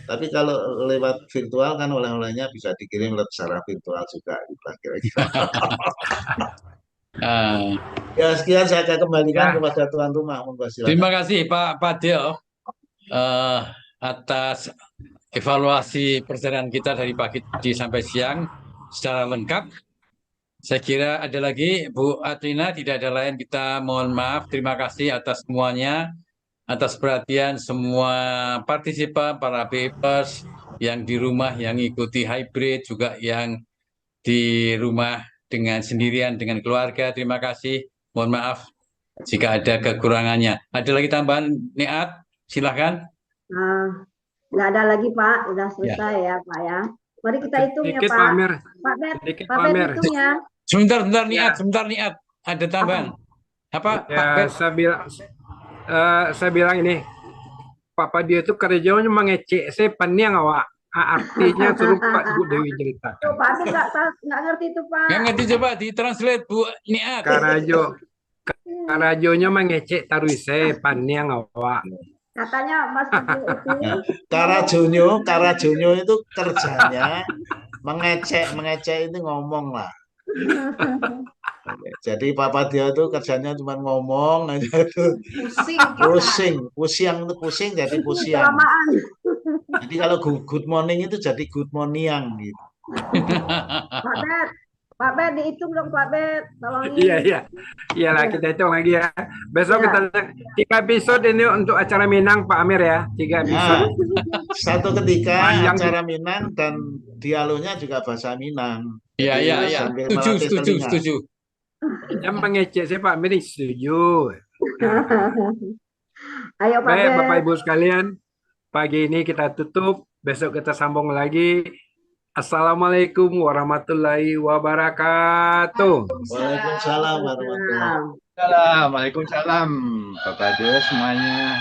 Tapi kalau lewat virtual kan oleh-olehnya bisa dikirim secara virtual juga, kira-kira. Ya sekian saya akan kembalikan kepada tuan rumah. Terima kasih Pak Fadil atas evaluasi perjalanan kita dari pagi sampai siang secara lengkap. Saya kira ada lagi Bu Atrina, tidak ada lain, kita mohon maaf. Terima kasih atas semuanya, atas perhatian semua partisipan, para BIPers yang di rumah, yang ikuti hybrid, juga yang di rumah dengan sendirian, dengan keluarga. Terima kasih, mohon maaf jika ada kekurangannya. Ada lagi tambahan, Niat? Silahkan. Nggak ada lagi Pak, sudah selesai ya Pak ya. Mari kita hitung ya Pak. Pak Bet hitung ya. Sebentar Niat. Ada tambahan. Apa ya, Pak Bet? saya bilang ini, Papa dia itu kerjanya mengecek saya paniang awak. Artinya suruh Pak Bu Dewi ceritakan. Tuh, Pak Amir nggak ngerti tuh Pak. Yang ngerti coba ditranslate Bu Niat. Karajonya mengecek taruse paniang awak. Katanya Mas Teguh itu Karajonyo itu kerjanya mengecek itu ngomong lah. Jadi Papa dia tuh kerjanya cuma ngomong aja tuh. Pusing jadi pusiang. kelamaan. Jadi kalau good morning itu jadi good morning gitu. Pak Bet dihitung dong Pak Bet, tolongin. Iyalah kita hitung lagi ya. Besok kita 3 episode ini untuk acara Minang Pak Amir ya, 3 episode. Satu ketika Panjang acara Minang dan dialognya juga bahasa Minang. Iya. Sambil melatih telinga. Setuju. Yang mengecek saya Pak Amir setuju. Ayo Pak Baik Bet. Bapak Ibu sekalian, pagi ini kita tutup, besok kita sambung lagi. Assalamualaikum warahmatullahi wabarakatuh. Waalaikumsalam warahmatullahi wabarakatuh. Waalaikumsalam. Bapak Ibu semuanya.